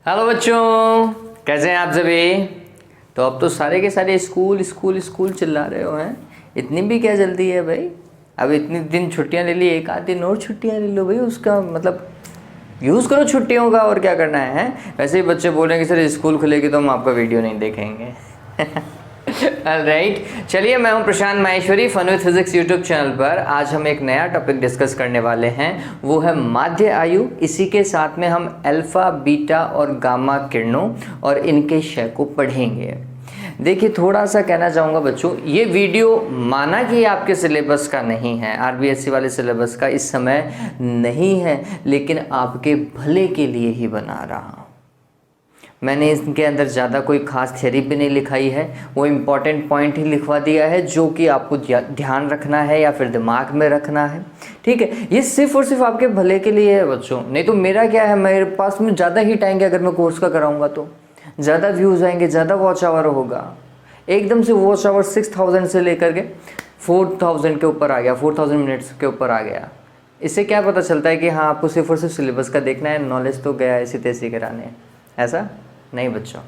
Hello बच्चों, कैसे हैं आप सभी। तो अब तो सारे के सारे स्कूल स्कूल स्कूल चिल्ला रहे हो हैं। इतनी भी क्या जल्दी है भाई। अब इतने दिन छुट्टियां ले ली, एक आध दिन और छुट्टियां ले लो भाई। उसका मतलब यूज़ करो छुट्टियों का, और क्या करना है। वैसे ही बच्चे बोल रहे हैं कि सर स्कूल खुलेगी तो हम आपका वीडियो नहीं देखेंगे। राइट, चलिए मैं हूं Prashant Maheshwari, fun with physics YouTube channel पर। आज हम एक नया टॉपिक डिस्कस करने वाले हैं, वो है माध्य आयु। इसी के साथ में हम अल्फा, बीटा और गामा किरणों और इनके क्षय को पढ़ेंगे। देखिए, थोड़ा सा कहना चाहूँगा बच्चों, ये वीडियो माना कि आपके सिलेबस का नहीं है, आरबीएससी वाले सिलेबस का इस समय नहीं है, लेकिन आपके भले के लिए ही बना रहा हूँ। मैंने इसके अंदर ज़्यादा कोई खास थ्योरी भी नहीं लिखाई है, वो इम्पॉर्टेंट पॉइंट ही लिखवा दिया है जो कि आपको ध्यान रखना है या फिर दिमाग में रखना है। ठीक है, ये सिर्फ और सिर्फ आपके भले के लिए है बच्चों। नहीं तो मेरा क्या है, मेरे पास में ज़्यादा हिट आएंगे अगर मैं कोर्स का कराऊंगा तो ज़्यादा व्यूज़ आएंगे, ज़्यादा वॉच आवर होगा। एकदम से वॉच आवर 6000 से लेकर के 4000 के ऊपर आ गया, 4000 मिनट्स के ऊपर आ गया। इससे क्या पता चलता है कि हाँ, आपको सिर्फ और सिर्फ सिलेबस का देखना है, नॉलेज तो गया ऐसी तैसी कराने। ऐसा नहीं बच्चों,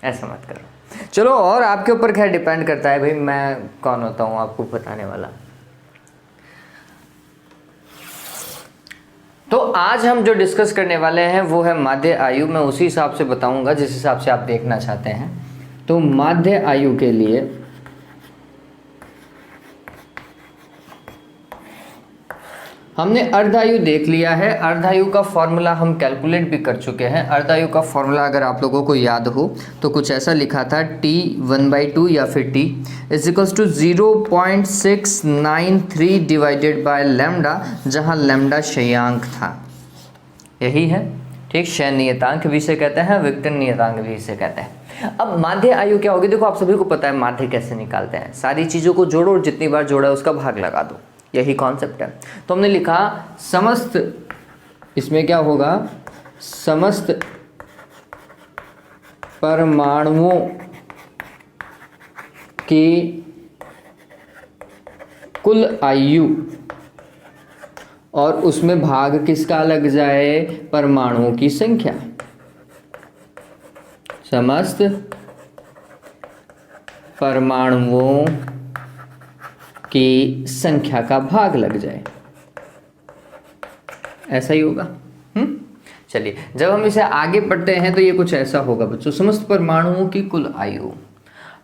ऐसा मत करो। चलो, और आपके ऊपर क्या डिपेंड करता है भाई, मैं कौन होता हूँ आपको बताने वाला। तो आज हम जो डिस्कस करने वाले हैं वो है माध्य आयु। मैं उसी हिसाब से बताऊंगा जिस हिसाब से आप देखना चाहते हैं। तो माध्य आयु के लिए हमने अर्धायु देख लिया है। अर्धायु का फॉर्मूला हम कैलकुलेट भी कर चुके हैं। अर्धायु का फॉर्मूला अगर आप लोगों को याद हो तो कुछ ऐसा लिखा था, T1/2 या फिर T = 0.693 डिवाइडेड बाय लैम्डा, जहां लैम्डा क्षयांक था। यही है, ठीक। क्षय नियतांक भी इसे कहते हैं, विघटन नियतांक भी इसे कहते हैं। अब माध्य आयु क्या होगी, देखो आप सभी को पता है माध्य कैसे निकालते हैं। सारी चीज़ों को जोड़ो और जितनी बार जोड़ा है उसका भाग लगा दो, यही कॉन्सेप्ट है। तो हमने लिखा समस्त, इसमें क्या होगा, समस्त परमाणुओं की कुल आयु और उसमें भाग किसका लग जाए, परमाणुओं की संख्या। समस्त परमाणुओं की संख्या का भाग लग जाए, ऐसा ही होगा। चलिए, जब हम इसे आगे पढ़ते हैं तो ये कुछ ऐसा होगा बच्चों, समस्त परमाणुओं की कुल आयु।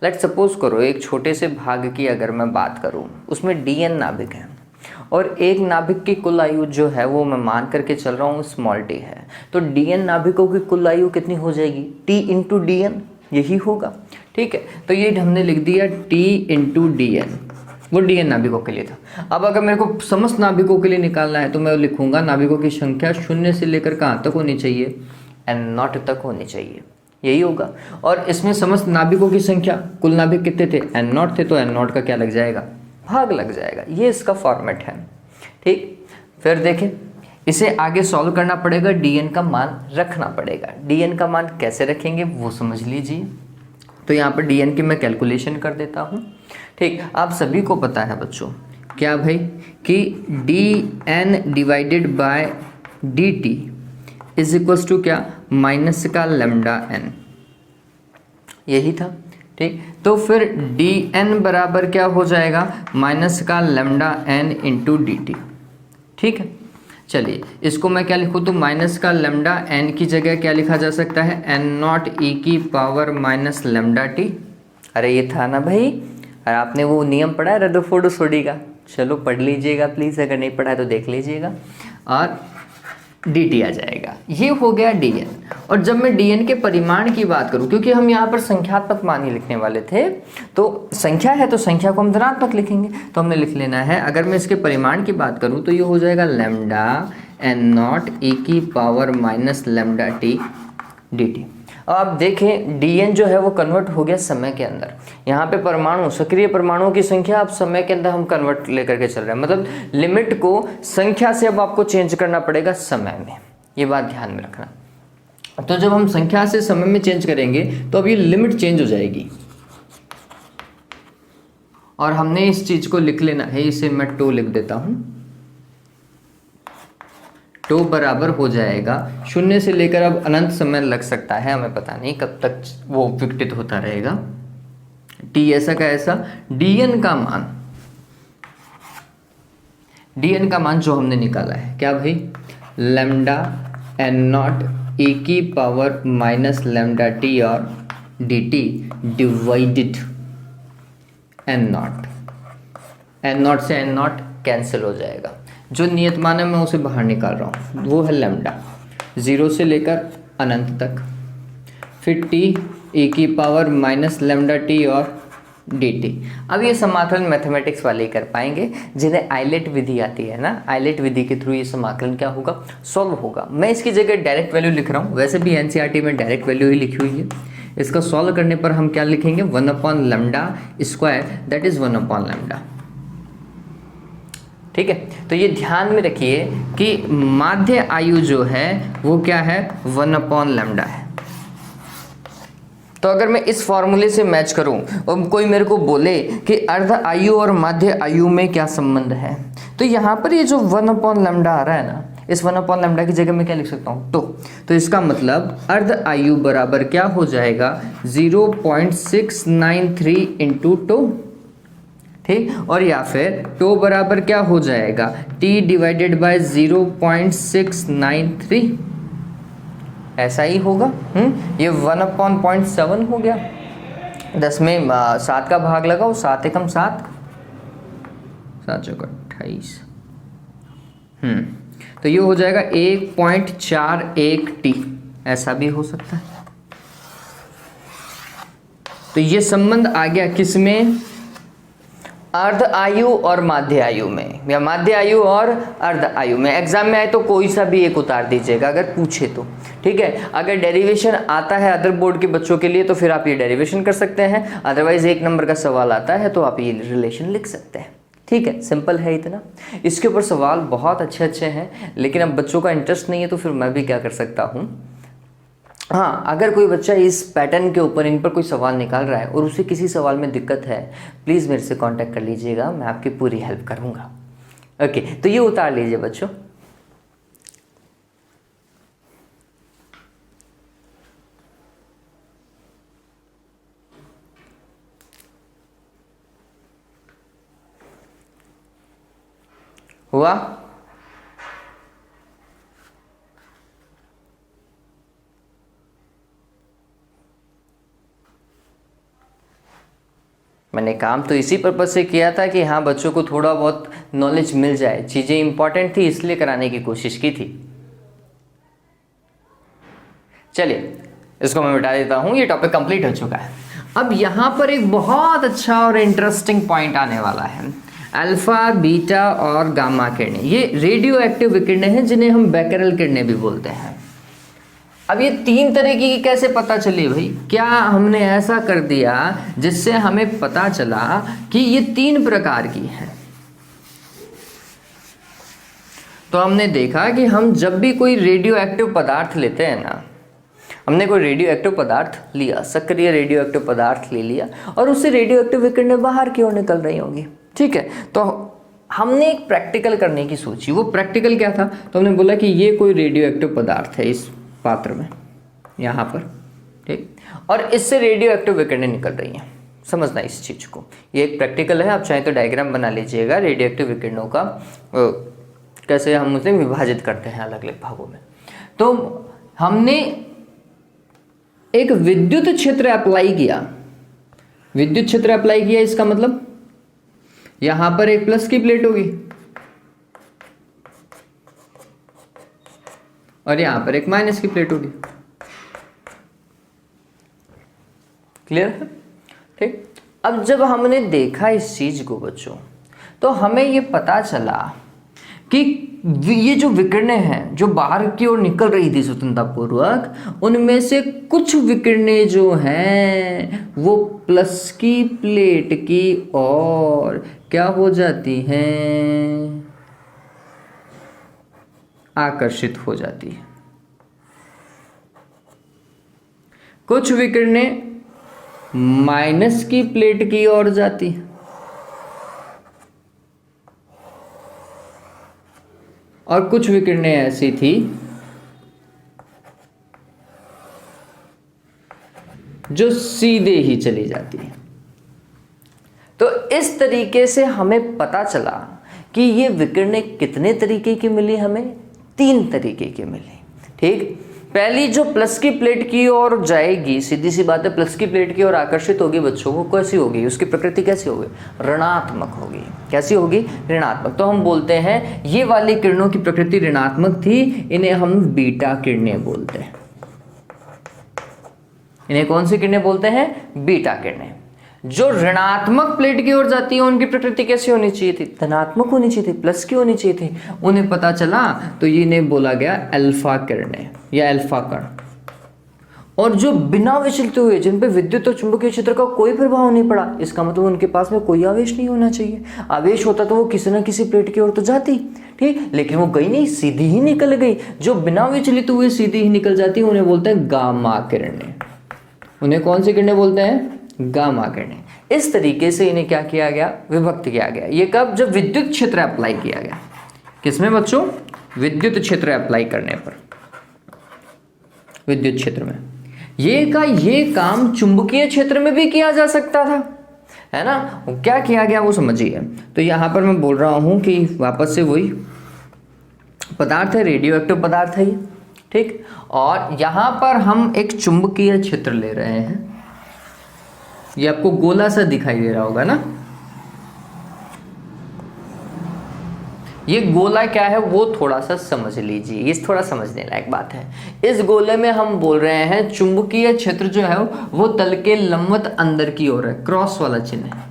लेट सपोज करो एक छोटे से भाग की अगर मैं बात करूं, उसमें DN नाभिक है और एक नाभिक की कुल आयु जो है वो मैं मान करके चल रहा हूँ t है। तो DN नाभिकों की कुल आयु कितनी हो जाएगी, T × DN, यही होगा। ठीक है, तो ये हमने लिख दिया T × DN, वो DN नाभिकों के लिए था। अब अगर मेरे को समस्त नाभिकों के लिए निकालना है तो मैं लिखूंगा नाभिकों की संख्या 0 से लेकर कहाँ तक होनी चाहिए, N0 तक होनी चाहिए, यही होगा। और इसमें समस्त नाभिकों की संख्या, कुल नाभिक कितने थे, N0 थे, तो N0 का क्या लग जाएगा, भाग लग जाएगा। ये इसका फॉर्मेट है, ठीक। फिर देखें, इसे आगे सॉल्व करना पड़ेगा, DN का मान रखना पड़ेगा। DN का मान कैसे रखेंगे वो समझ लीजिए। तो यहाँ पर DN की मैं कैलकुलेशन कर देता हूँ, ठीक। आप सभी को पता है बच्चों क्या भाई, कि DN डिवाइडेड बाय DT = क्या, माइनस का लैम्डा n, यही था, ठीक। तो फिर DN बराबर क्या हो जाएगा, माइनस का लैम्डा n × DT, ठीक है। चलिए, इसको मैं क्या लिखूँ, तो माइनस का लैम्डा n की जगह क्या लिखा जा सकता है, N0 e⁻ लैम्डा t। अरे ये था ना भाई, अरे आपने वो नियम पढ़ा है रदरफोर्ड-सोडी का, चलो पढ़ लीजिएगा प्लीज़, अगर नहीं पढ़ा है तो देख लीजिएगा। और DT आ जाएगा, ये हो गया DN। और जब मैं DN के परिमाण की बात करूं, क्योंकि हम यहाँ पर संख्यात्मक मान ही लिखने वाले थे, तो संख्या है तो संख्या को हम धनात्मक लिखेंगे, तो हमने लिख लेना है, अगर मैं इसके परिमाण की बात करूं तो ये हो जाएगा lambda N0 e⁻ lambda t dt। अब आप देखें DN जो है वो कन्वर्ट हो गया समय के अंदर। यहाँ पे परमाणु, सक्रिय परमाणुओं की संख्या अब समय के अंदर हम कन्वर्ट लेकर के चल रहे हैं, मतलब लिमिट को संख्या से अब आपको चेंज करना पड़ेगा समय में, ये बात ध्यान में रखना। तो जब हम संख्या से समय में चेंज करेंगे तो अब ये लिमिट चेंज हो जाएगी, और हमने इस चीज को लिख लेना है, इसे मैं टो लिख देता हूं, टो बराबर हो जाएगा, शून्य से लेकर अब अनंत समय लग सकता है, हमें पता नहीं कब तक वो विकटित होता रहेगा। टी ऐसा का ऐसा, dn का मान जो हमने निकाला है क्या भाई, लैम्डा एन नॉट e की पावर माइनस लैम्डा टी और dt डिवाइडेड एन नॉट से एन नॉट कैंसिल हो जाएगा, जो नियत मान है मैं उसे बाहर निकाल रहा हूँ, वो है लैम्डा 0 से लेकर अनंत तक, फिर t e की पावर माइनस लैम्डा टी और dt। अब ये समाकलन मैथमेटिक्स वाले ही कर पाएंगे जिन्हें आइलेट विधि आती है ना, आइलेट विधि के थ्रू ये समाकलन क्या होगा, सॉल्व होगा। मैं इसकी जगह डायरेक्ट वैल्यू लिख रहा हूँ, वैसे भी एनसीईआरटी में डायरेक्ट वैल्यू ही लिखी हुई है। इसका सॉल्व करने पर हम क्या लिखेंगे, 1/λ², दैट इज 1/λ। ठीक है, तो ये ध्यान में रखिए कि माध्य आयु जो है वो क्या है, 1/λ है। तो अगर मैं इस फॉर्मूले से मैच करूं और कोई मेरे को बोले कि अर्ध आयु और माध्य आयु में क्या संबंध है, तो यहाँ पर ये जो 1/λ आ रहा है ना, इस 1/λ की जगह मैं क्या लिख सकता हूँ, तो इसका मतलब अर्ध आयु बराबर क्या हो जाएगा, 0.693 इंटू टो, ठीक, और या फिर टो बराबर क्या हो जाएगा, t डिवाइडेड बाय 0.693, ऐसा ही होगा। ये 1/0.7 हो गया, 10 में 7 का भाग लगाओ, 7 एकम 7, 7 चौका 28, तो ये हो जाएगा 1.41t, ऐसा भी हो सकता है। तो ये संबंध आ गया किसमें, अर्ध आयु और माध्य आयु में, या माध्य आयु और अर्ध आयु में। एग्जाम में आए तो कोई सा भी एक उतार दीजिएगा अगर पूछे तो, ठीक है। अगर डेरिवेशन आता है अदर बोर्ड के बच्चों के लिए तो फिर आप ये डेरिवेशन कर सकते हैं, अदरवाइज 1 नंबर का सवाल आता है तो आप ये रिलेशन लिख सकते हैं, ठीक है। सिंपल है इतना। इसके ऊपर सवाल बहुत अच्छे अच्छे हैं, लेकिन अब बच्चों का इंटरेस्ट नहीं है तो फिर मैं भी क्या कर सकता हूँ। हाँ, अगर कोई बच्चा इस पैटर्न के ऊपर इन पर कोई सवाल निकाल रहा है और उसे किसी सवाल में दिक्कत है, प्लीज़ मेरे से कांटेक्ट कर लीजिएगा, मैं आपकी पूरी हेल्प करूँगा। ओके, तो ये उतार लीजिए बच्चों। हुआ? मैंने काम तो इसी पर्पज से किया था कि हाँ बच्चों को थोड़ा बहुत नॉलेज मिल जाए, चीज़ें इंपॉर्टेंट थी इसलिए कराने की कोशिश की थी। चलिए इसको मैं मिटा देता हूँ, ये टॉपिक कंप्लीट हो चुका है। अब यहाँ पर एक बहुत अच्छा और इंटरेस्टिंग पॉइंट आने वाला है, अल्फा, बीटा और गामा किरणें। ये रेडियो एक्टिव विकिरणें हैं जिन्हें हम बैकरल किरणें भी बोलते हैं। अब ये 3 तरह की कैसे पता चली भाई, क्या हमने ऐसा कर दिया जिससे हमें पता चला कि ये 3 प्रकार की हैं। तो हमने देखा कि हम जब भी कोई रेडियो एक्टिव पदार्थ लेते हैं ना, हमने कोई रेडियो एक्टिव पदार्थ लिया, सक्रिय रेडियो एक्टिव पदार्थ ले लिया और उससे रेडियो एक्टिव विकिरणें बाहर की ओर निकल रही होंगी, ठीक है। तो हमने एक प्रैक्टिकल करने की सोची। वो प्रैक्टिकल क्या था, तो हमने बोला कि ये कोई रेडियो एक्टिव पदार्थ है इस पात्र में, यहाँ पर, ठीक, और इससे रेडियो एक्टिव विकिरणें निकल रही हैं। समझना इस चीज़ को, ये एक प्रैक्टिकल है। आप चाहें तो डायग्राम बना लीजिएगा रेडियो एक्टिव विकिरणों का, कैसे हम उसे विभाजित करते हैं अलग अलग भागों में। तो हमने एक विद्युत क्षेत्र अप्लाई किया, विद्युत क्षेत्र अप्लाई किया, इसका मतलब यहां पर एक प्लस की प्लेट होगी और यहां पर एक माइनस की प्लेट होगी। क्लियर है? ठीक। अब जब हमने देखा इस चीज को बच्चों, तो हमें ये पता चला कि ये जो विकिरणें हैं जो बाहर की ओर निकल रही थी स्वतंत्रतापूर्वक, उनमें से कुछ विकिरणें जो हैं वो प्लस की प्लेट की ओर क्या हो जाती हैं, आकर्षित हो जाती है। कुछ विकिरणें माइनस की प्लेट की ओर जाती है और कुछ विकिरणें ऐसी थी जो सीधे ही चली जाती है। तो इस तरीके से हमें पता चला कि ये विकिरणें कितने तरीके की मिली, हमें 3 तरीके की मिली। ठीक, पहली जो प्लस की प्लेट की ओर जाएगी, सीधी सी बात है, प्लस की प्लेट की ओर आकर्षित होगी बच्चों, को कैसी होगी, उसकी प्रकृति कैसी होगी, ऋणात्मक होगी। कैसी होगी, ऋणात्मक। तो हम बोलते हैं ये वाली किरणों की प्रकृति ऋणात्मक थी, इन्हें हम बीटा किरणें बोलते हैं। इन्हें कौन सी किरणें बोलते हैं, बीटा किरणें। जो ऋणात्मक प्लेट की ओर जाती है उनकी प्रकृति कैसी होनी चाहिए थी, धनात्मक होनी चाहिए थी, प्लस की होनी चाहिए थी। उन्हें पता चला तो ये इन्हें बोला गया अल्फा किरणें या अल्फा कण। और जो बिना विचलित हुए, जिन पे विद्युत और चुंबकीय क्षेत्र का कोई प्रभाव नहीं पड़ा, इसका मतलब उनके पास में कोई आवेश नहीं होना चाहिए। आवेश होता तो वो किसी ना किसी प्लेट की ओर तो जाती, ठीक, लेकिन वो गई नहीं, सीधी ही निकल गई। जो बिना विचलित हुए सीधी ही निकल जाती है उन्हें बोलते हैं गामा किरणें। उन्हें कौन सी किरणें बोलते हैं, गामा किरणें। इस तरीके से इन्हें क्या किया गया, विभक्त किया गया। ये कब, जब विद्युत क्षेत्र अप्लाई किया गया। किसमें बच्चों, विद्युत क्षेत्र अप्लाई करने पर, विद्युत क्षेत्र में। ये काम चुंबकीय क्षेत्र में भी किया जा सकता था, है ना। क्या किया गया वो समझिए। तो यहां पर मैं बोल रहा हूं कि वापस से वही पदार्थ है, रेडियो एक्टिव पदार्थ है ये, ठीक। और यहां पर हम एक चुंबकीय क्षेत्र ले रहे हैं। ये आपको गोला सा दिखाई दे रहा होगा ना, ये गोला क्या है वो थोड़ा सा समझ लीजिए, ये थोड़ा समझने लायक बात है। इस गोले में हम बोल रहे हैं चुंबकीय क्षेत्र जो है वो तल के लंबवत अंदर की ओर है, क्रॉस वाला चिन्ह है।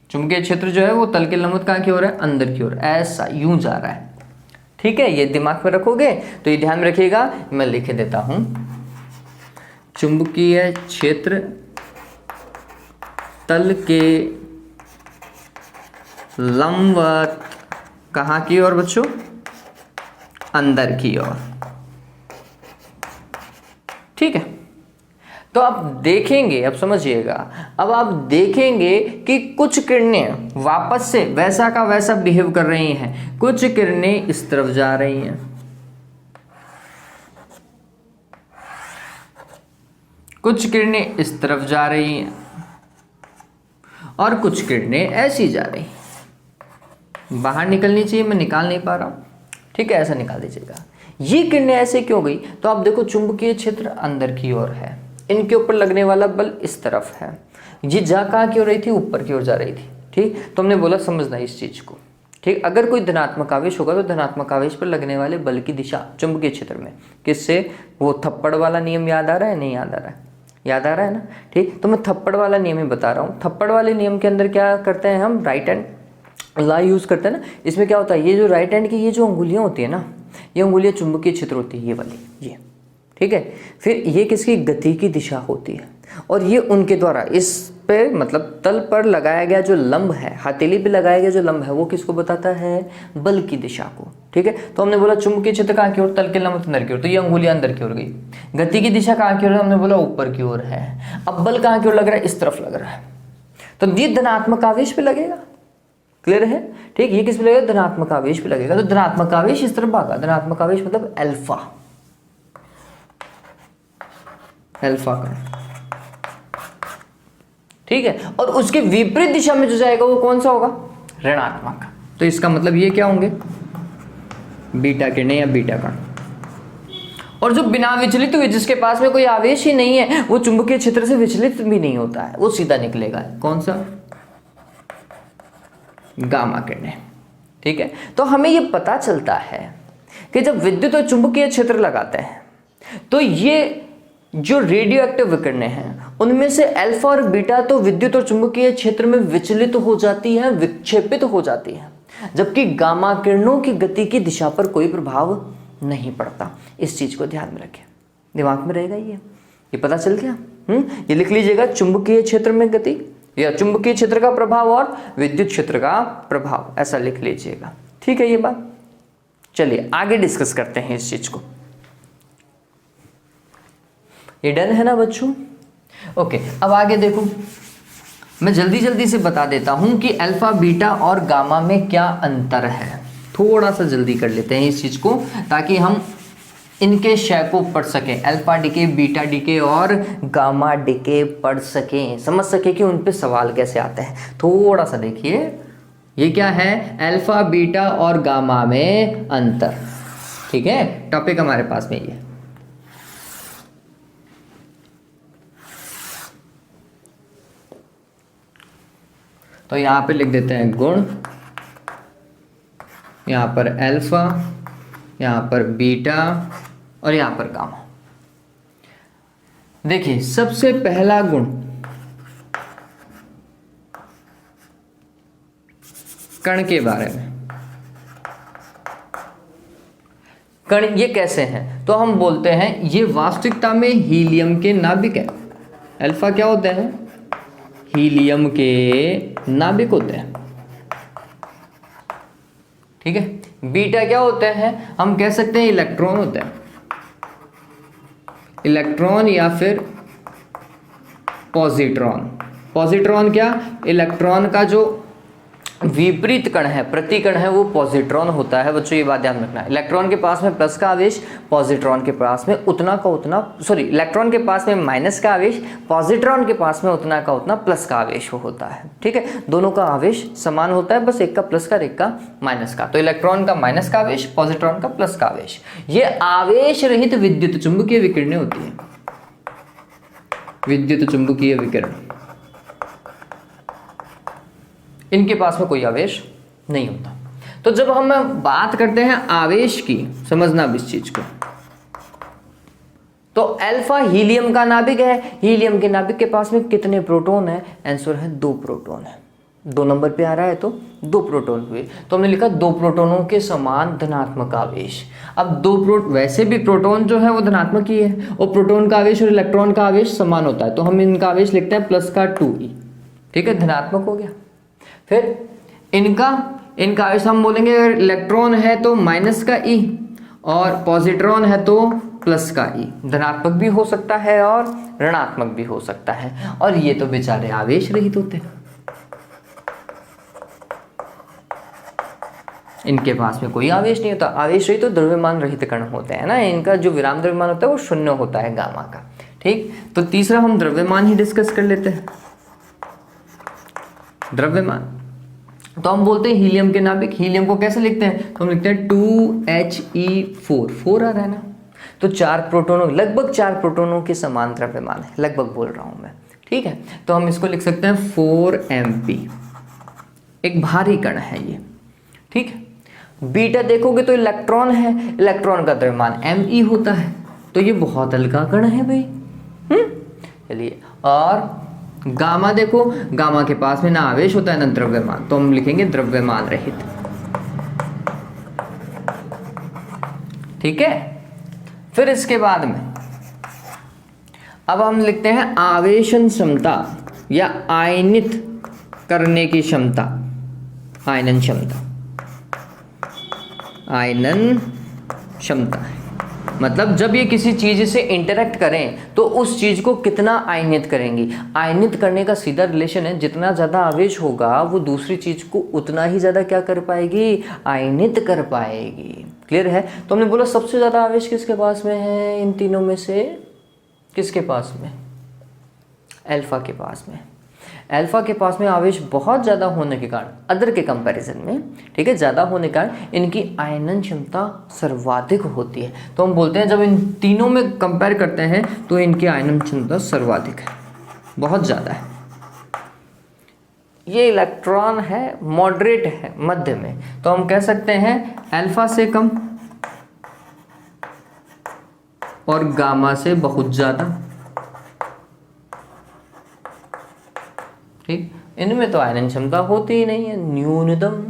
चुंबकीय क्षेत्र जो है वो तल के लंबवत कहाँ की ओर है, अंदर की ओर, ऐसा यूं जा रहा है, ठीक है। ये दिमाग में रखोगे तो ये ध्यान में रखिएगा, मैं लिख देता हूं। चुंबकीय क्षेत्र तल के लंबवत कहाँ की ओर बच्चों, अंदर की ओर, ठीक है। तो आप देखेंगे, अब समझिएगा, अब आप देखेंगे कि कुछ किरणें वापस से वैसा का वैसा बिहेव कर रही हैं, कुछ किरणें इस तरफ जा रही हैं, कुछ किरणें इस तरफ जा रही हैं, और कुछ किरणें ऐसी जा रही हैं। बाहर निकलनी चाहिए, मैं निकाल नहीं पा रहा हूं, ठीक है, ऐसा निकाल दीजिएगा। ये किरणें ऐसे क्यों गई, तो आप देखो चुंबकीय क्षेत्र अंदर की ओर है, इनके ऊपर लगने वाला बल इस तरफ है, ये जा कहाँ की ओर रही थी, ऊपर की ओर जा रही थी, ठीक। तो हमने बोला समझना इस चीज को, ठीक। अगर कोई धनात्मक आवेश होगा तो धनात्मक आवेश पर लगने वाले बल की दिशा चुंबकीय क्षेत्र में किससे, वो थप्पड़ वाला नियम याद आ रहा है, नहीं याद आ रहा है, याद आ रहा है ना, ठीक। तो मैं थप्पड़ वाला नियम ही बता रहा हूँ। थप्पड़ वाले नियम के अंदर क्या करते हैं हम, राइट हैंड ला यूज करते हैं ना। इसमें क्या होता है, ये जो राइट हैंड की ये जो अंगुलियां होती है ना, ये अंगुलियां चुंबकीय क्षेत्र होती है, ये वाली, ये, ठीक है। फिर ये किसकी, गति की दिशा होती है, और ये उनके द्वारा इस पे मतलब तल पर लगाया गया जो लंब है, हथेली पे लगाया गया जो लंब है, वो किसको बताता है, बल की दिशा को, ठीक है। तो हमने बोला चुंबकीय क्षेत्र कहाँ की ओर, तल के लंब अंदर की ओर, तो ये अंगुलियां अंदर की ओर गई। गति की दिशा कहाँ की ओर, हमने बोला ऊपर की ओर है। अब बल कहाँ की ओर लग रहा है, इस तरफ लग रहा है, तो ये धनात्मक आवेश पे लगेगा, क्लियर है, ठीक। ये किस पे लगेगा, धनात्मक आवेश पे लगेगा, तो धनात्मक आवेश इस तरफ भागा। धनात्मक आवेश मतलब अल्फा, अल्फा का, ठीक है। और उसके विपरीत दिशा में जो जाएगा वो कौन सा होगा, ऋणात्मक। तो इसका मतलब ये क्या होंगे, बीटा किरणें या बीटा कण। और जो बिना विचलित हुए, जिसके पास में कोई आवेश ही नहीं है, वो चुंबकीय क्षेत्र से विचलित भी नहीं होता है, वो सीधा निकलेगा, कौन सा, गामा किरणें, ठीक है। तो हमें ये पता चलता है कि जब विद्युत और चुंबकीय क्षेत्र लगाते हैं तो ये जो रेडियो एक्टिव विकिरणें हैं उनमें से अल्फा और बीटा तो विद्युत और चुंबकीय क्षेत्र में विचलित हो जाती है, विक्षेपित हो जाती है, जबकि गामा किरणों की गति की दिशा पर कोई प्रभाव नहीं पड़ता। इस चीज को ध्यान में रखें, दिमाग में रहेगा ये पता चल गया। ये लिख लीजिएगा, चुंबकीय क्षेत्र में गति या चुंबकीय क्षेत्र का प्रभाव और विद्युत क्षेत्र का प्रभाव, ऐसा लिख लीजिएगा, ठीक है ये बात। चलिए आगे डिस्कस करते हैं इस चीज को। ये डन है ना बच्चों, ओके। अब आगे देखो, मैं जल्दी जल्दी से बता देता हूं कि अल्फा, बीटा और गामा में क्या अंतर है। थोड़ा सा जल्दी कर लेते हैं इस चीज़ को, ताकि हम इनके शेप को पढ़ सकें, अल्फा डीके, बीटा डीके और गामा डीके पढ़ सकें, समझ सकें कि उन पे सवाल कैसे आते हैं। थोड़ा सा देखिए, ये क्या है, अल्फा बीटा और गामा में अंतर। ठीक है, टॉपिक हमारे पास में ये। तो यहां पे लिख देते हैं गुण, यहां पर अल्फा, यहां पर बीटा और यहां पर गामा। देखिए सबसे पहला गुण कण के बारे में। कण ये कैसे हैं, तो हम बोलते हैं ये वास्तविकता में हीलियम के नाभिक है। अल्फा क्या होते हैं, हीलियम के नाभिक होते हैं। ठीक है, बीटा क्या होते हैं, हम कह सकते हैं इलेक्ट्रॉन होते हैं, इलेक्ट्रॉन या फिर पॉजिट्रॉन। पॉजिट्रॉन क्या, इलेक्ट्रॉन का जो विपरीत कण है, प्रतिकण है, वो पॉजिट्रॉन होता है। बच्चों ये बात ध्यान रखना, इलेक्ट्रॉन के पास में प्लस का आवेश, पॉजिट्रॉन के पास में उतना का उतना, सॉरी इलेक्ट्रॉन के पास में माइनस का आवेश, पॉजिट्रॉन के पास में उतना का उतना प्लस का आवेश होता है। ठीक है, दोनों का आवेश समान होता है, बस एक का प्लस का और एक का माइनस का। तो इलेक्ट्रॉन का माइनस का आवेश, पॉजिट्रॉन का प्लस का आवेश। ये आवेश रहित विद्युत चुंबकीय विकिरणें होती है, विद्युत चुंबकीय विकिरण। इनके पास में कोई आवेश नहीं होता। तो जब हम बात करते हैं आवेश की, समझना अब इस चीज को, तो अल्फा हीलियम का नाभिक है, हीलियम के नाभिक के पास में कितने प्रोटॉन है, आंसर है 2 प्रोटॉन है। 2 नंबर पे आ रहा है तो 2 प्रोटॉन हुए, तो हमने लिखा 2 प्रोटॉनों के समान धनात्मक आवेश। अब वैसे भी प्रोटॉन जो है वो धनात्मक ही है, और प्रोटॉन का आवेश और इलेक्ट्रॉन का आवेश समान होता है, तो हम इनका आवेश लिखते हैं प्लस का 2e। ठीक है, धनात्मक हो गया। फिर इनका आवेश हम बोलेंगे, अगर इलेक्ट्रॉन है तो माइनस का e और पॉजिट्रॉन है तो प्लस का e। धनात्मक भी हो सकता है और ऋणात्मक भी हो सकता है, और ये तो बेचारे आवेश रहित होते हैं, इनके पास में कोई आवेश नहीं होता। आवेश रहित तो द्रव्यमान रहित कण होते हैं ना, इनका जो विराम द्रव्यमान होता है वो 0 होता है गामा का। ठीक, तो तीसरा हम द्रव्यमान ही डिस्कस कर लेते हैं। द्रव्यमान, तो हम बोलते हैं हीलियम के नाभिक। हीलियम को कैसे लिखते हैं, तो हम लिखते हैं 2He4, 4 आ रहा है ना, तो 4 प्रोटोनों, लगभग 4 प्रोटोनों के समान द्रव्यमान है, लगभग बोल रहा हूं मैं। ठीक है, तो हम इसको लिख सकते हैं 4mp, एक भारी कण है ये। ठीक है, बीटा देखोगे तो इलेक्ट्रॉन है, इलेक्ट्रॉन का द्रव्यमान me होता है, तो ये बहुत हल्का कण है भाई। चलिए, और गामा देखो, गामा के पास में ना आवेश होता है ना द्रव्यमान, तो हम लिखेंगे द्रव्यमान रहित। ठीक है, फिर इसके बाद में अब हम लिखते हैं आवेशन क्षमता या आयनित करने की क्षमता, आयनन क्षमता। आयनन क्षमता है मतलब जब ये किसी चीज से इंटरेक्ट करें तो उस चीज को कितना आयनित करेंगी। आयनित करने का सीधा रिलेशन है, जितना ज्यादा आवेश होगा वो दूसरी चीज को उतना ही ज्यादा क्या कर पाएगी, आयनित कर पाएगी। क्लियर है। तो हमने बोला सबसे ज्यादा आवेश किसके पास में है, इन तीनों में से किसके पास में, अल्फा के पास में। अल्फा के पास में आवेश बहुत ज़्यादा होने के कारण अदर के कंपैरिजन में, ठीक है, ज़्यादा होने के कारण इनकी आयनन क्षमता सर्वाधिक होती है। तो हम बोलते हैं जब इन तीनों में कंपेयर करते हैं तो इनकी आयनन क्षमता सर्वाधिक है, बहुत ज़्यादा है। ये इलेक्ट्रॉन है, मॉडरेट है, मध्य में, तो हम कह सकते हैं अल्फा से कम और गामा से बहुत ज़्यादा। ठीक, इनमें तो आयनन क्षमता होती ही नहीं है, न्यूनतम।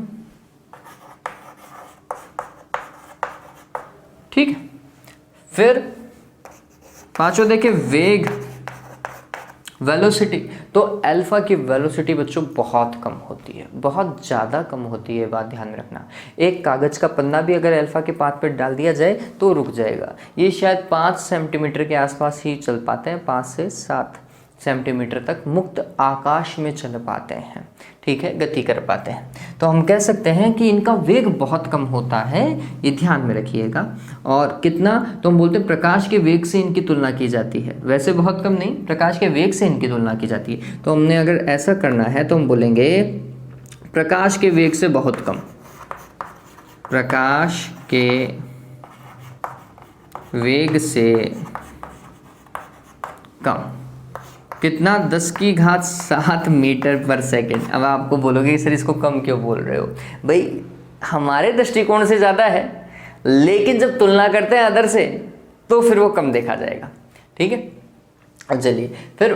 ठीक, फिर पांचों देखे वेग, वेलोसिटी। तो अल्फा की वेलोसिटी बच्चों बहुत कम होती है, बहुत ज़्यादा कम होती है, बात ध्यान में रखना। एक कागज़ का पन्ना भी अगर अल्फा के पाथ पर डाल दिया जाए तो रुक जाएगा। ये शायद 5 सेंटीमीटर के आसपास ही चल पाते हैं, 5 से 7 सेंटीमीटर तक मुक्त आकाश में चल पाते हैं, ठीक है, गति कर पाते हैं। तो हम कह सकते हैं कि इनका वेग बहुत कम होता है, ये ध्यान में रखिएगा। और कितना, तो हम बोलते हैं प्रकाश के वेग से इनकी तुलना की जाती है, वैसे बहुत कम नहीं, प्रकाश के वेग से इनकी तुलना की जाती है। तो हमने अगर ऐसा करना है तो हम बोलेंगे प्रकाश के वेग से बहुत कम, प्रकाश के वेग से कम, कितना, 10⁻7 मीटर पर सेकेंड। अब आपको बोलोगे सर इसको कम क्यों बोल रहे हो, भाई हमारे दृष्टिकोण से ज़्यादा है, लेकिन जब तुलना करते हैं अदर से तो फिर वो कम देखा जाएगा, ठीक है। अब चलिए फिर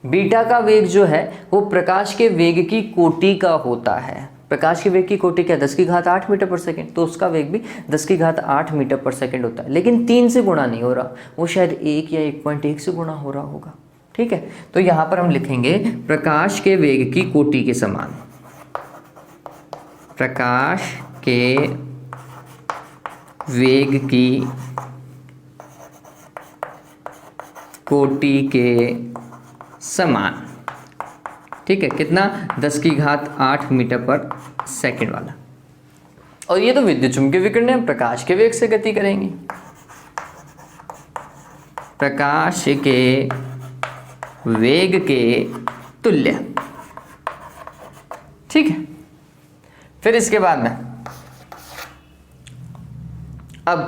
बीटा का वेग जो है वो प्रकाश के वेग की कोटि का होता है। प्रकाश के वेग की कोटि क्या, 10⁸ मीटर पर सेकेंड, तो उसका वेग भी 10⁸ मीटर पर सेकेंड होता है, लेकिन 3 से गुणा नहीं हो रहा, वो शायद 1 या 1.1 से गुणा हो रहा होगा, ठीक है। तो यहाँ पर हम लिखेंगे प्रकाश के वेग की कोटि के समान, प्रकाश के वेग की कोटि के समान, ठीक है, कितना, 10⁸ मीटर पर सेकेंड वाला। और ये तो विद्युत चुंबकीय विकिरण है, प्रकाश के वेग से गति करेंगे, प्रकाश के वेग के तुल्य, ठीक है। फिर इसके बाद में अब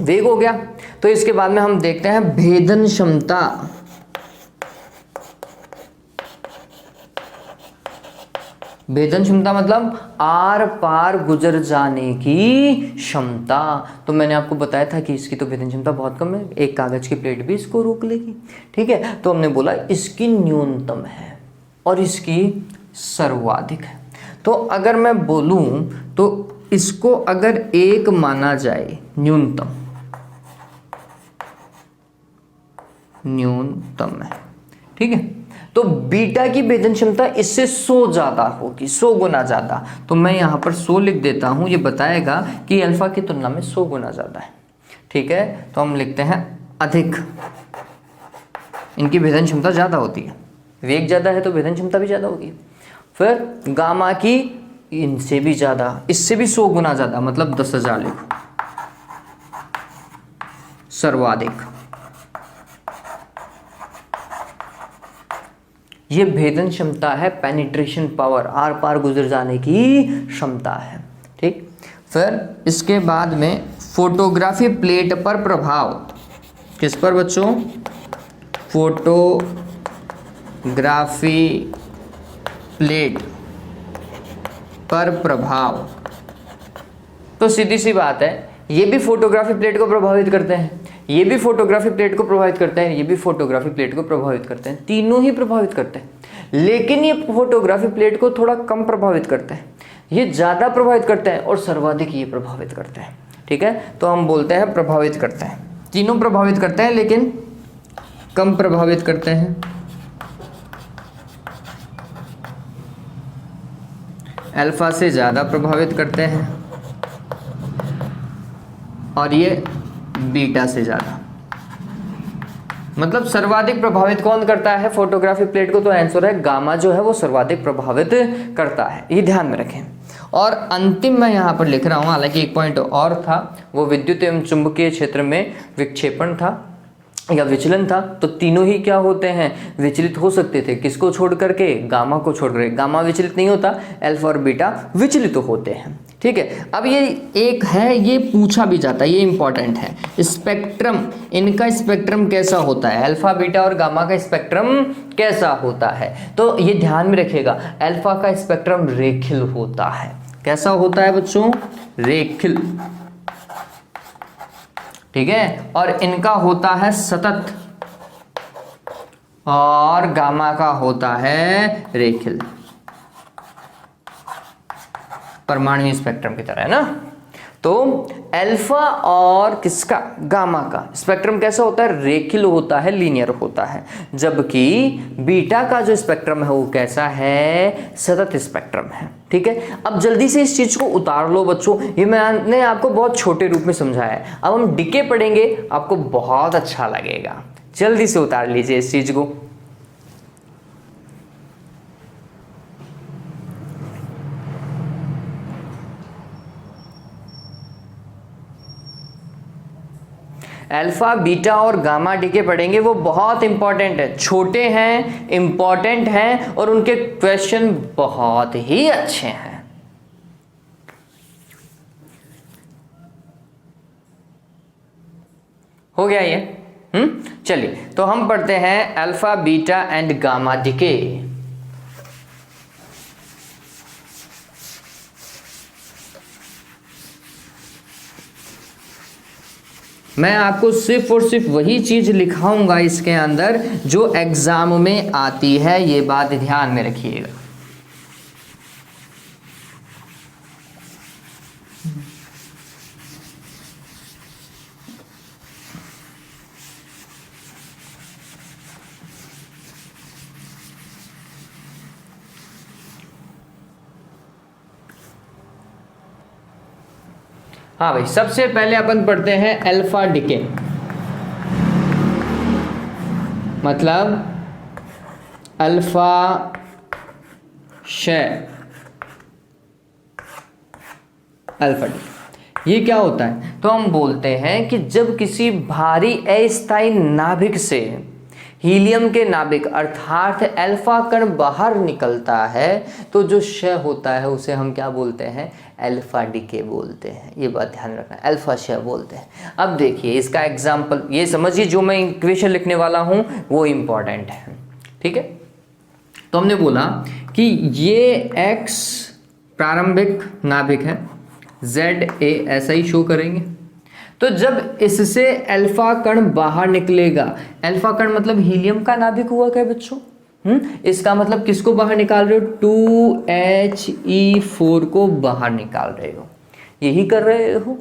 वेग हो गया, तो इसके बाद में हम देखते हैं भेदन क्षमता। भेदन क्षमता मतलब आर पार गुजर जाने की क्षमता। तो मैंने आपको बताया था कि इसकी तो भेदन क्षमता बहुत कम है, एक कागज की प्लेट भी इसको रोक लेगी, ठीक है। तो हमने बोला इसकी न्यूनतम है और इसकी सर्वाधिक है। तो अगर मैं बोलूं तो इसको अगर 1 माना जाए न्यूनतम है, ठीक है, तो बीटा की भेदन क्षमता इससे 100 ज़्यादा होगी, 100 गुना ज़्यादा। तो मैं यहाँ पर 100 लिख देता हूँ, ये बताएगा कि अल्फा की तुलना में 100 गुना ज़्यादा है, ठीक है। तो हम लिखते हैं अधिक, इनकी भेदन क्षमता ज़्यादा होती है, वेग ज़्यादा है तो भेदन क्षमता भी ज़्यादा होगी। फिर गामा की इनसे भी ज़्यादा, इससे भी 100 गुना ज़्यादा, मतलब 10,000 लिखो, सर्वाधिक। ये भेदन क्षमता है, पेनिट्रेशन पावर, आर पार गुजर जाने की क्षमता है, ठीक। फिर इसके बाद में फोटोग्राफी प्लेट पर प्रभाव, किस पर बच्चों, फोटोग्राफी प्लेट पर प्रभाव। तो सीधी सी बात है, ये भी फोटोग्राफी प्लेट को प्रभावित करते हैं, ये भी फोटोग्राफी प्लेट को प्रभावित करते हैं, ये भी फोटोग्राफी प्लेट को प्रभावित करते हैं, तीनों ही प्रभावित करते हैं। लेकिन ये फोटोग्राफी प्लेट को थोड़ा कम प्रभावित करते हैं, ये ज़्यादा प्रभावित करते हैं और सर्वाधिक ये प्रभावित करते हैं, ठीक है। तो हम बोलते हैं प्रभावित करते हैं, तीनों प्रभावित करते हैं लेकिन कम प्रभावित करते हैं। अल्फा से ज़्यादा प्रभावित करते हैं और ये बीटा से ज़्यादा। मतलब सर्वाधिक प्रभावित कौन करता है फोटोग्राफी प्लेट को, तो आंसर है गामा जो है वो सर्वाधिक प्रभावित करता है, ये ध्यान में रखें। और अंतिम मैं यहाँ पर लिख रहा हूँ, हालांकि एक पॉइंट और था, वो विद्युत एवं चुंबकीय क्षेत्र में विक्षेपण था या विचलन था। तो तीनों ही क्या होते हैं, विचलित हो सकते थे, किसको छोड़ करके, गामा को छोड़ करके। गामा विचलित नहीं होता, अल्फा और बीटा विचलित होते हैं, ठीक है। अब ये एक है, ये पूछा भी जाता है, ये इंपॉर्टेंट है, स्पेक्ट्रम, इनका स्पेक्ट्रम कैसा होता है, अल्फा बीटा और गामा का स्पेक्ट्रम कैसा होता है। तो ये ध्यान में रखिएगा, अल्फा का स्पेक्ट्रम रेखिल होता है, कैसा होता है बच्चों, रेखिल, ठीक है। और इनका होता है सतत और गामा का होता है रेखिल, परमाणु स्पेक्ट्रम की तरह है ना। तो अल्फा और किसका, गामा का स्पेक्ट्रम कैसा होता है, रेखिल होता है, लीनियर होता है। जबकि बीटा का जो स्पेक्ट्रम है वो कैसा है, सतत स्पेक्ट्रम है, ठीक है। अब जल्दी से इस चीज को उतार लो बच्चों, ये मैंने आपको बहुत छोटे रूप में समझाया है। अब हम डीके पढ़ेंगे, आपको बहुत अच्छा लगेगा, जल्दी से उतार लीजिए इस चीज को। अल्फा बीटा और गामा डीके पढ़ेंगे, वो बहुत इंपॉर्टेंट है, छोटे हैं, इंपॉर्टेंट हैं और उनके क्वेश्चन बहुत ही अच्छे हैं। हो गया ये? चलिए तो हम पढ़ते हैं alpha beta and gamma decay. मैं आपको सिर्फ और सिर्फ वही चीज लिखाऊंगा इसके अंदर जो एग्जाम में आती है, ये बात ध्यान में रखिएगा। हाँ भाई, सबसे पहले अपन पढ़ते हैं अल्फा डीके, मतलब अल्फा क्षय, अल्फा डीके। ये क्या होता है? तो हम बोलते हैं कि जब किसी भारी अस्थायी नाभिक से हीलियम के नाभिक अर्थात अल्फा कण बाहर निकलता है तो जो क्षय होता है उसे हम क्या बोलते हैं? अल्फा डीके बोलते हैं। ये बात ध्यान रखना, अल्फा क्षय बोलते हैं। अब देखिए इसका एग्जाम्पल, ये समझिए जो मैं इक्वेशन लिखने वाला हूं वो इंपॉर्टेंट है, ठीक है। तो हमने बोला कि ये x प्रारंभिक नाभिक है, ZA ऐसा ही शो करेंगे। तो जब इससे अल्फा कण बाहर निकलेगा, अल्फा कण मतलब हीलियम का नाभिक हुआ क्या बच्चों? इसका मतलब किसको बाहर निकाल रहे हो? 2He4 को बाहर निकाल रहे हो, यही कर रहे हो।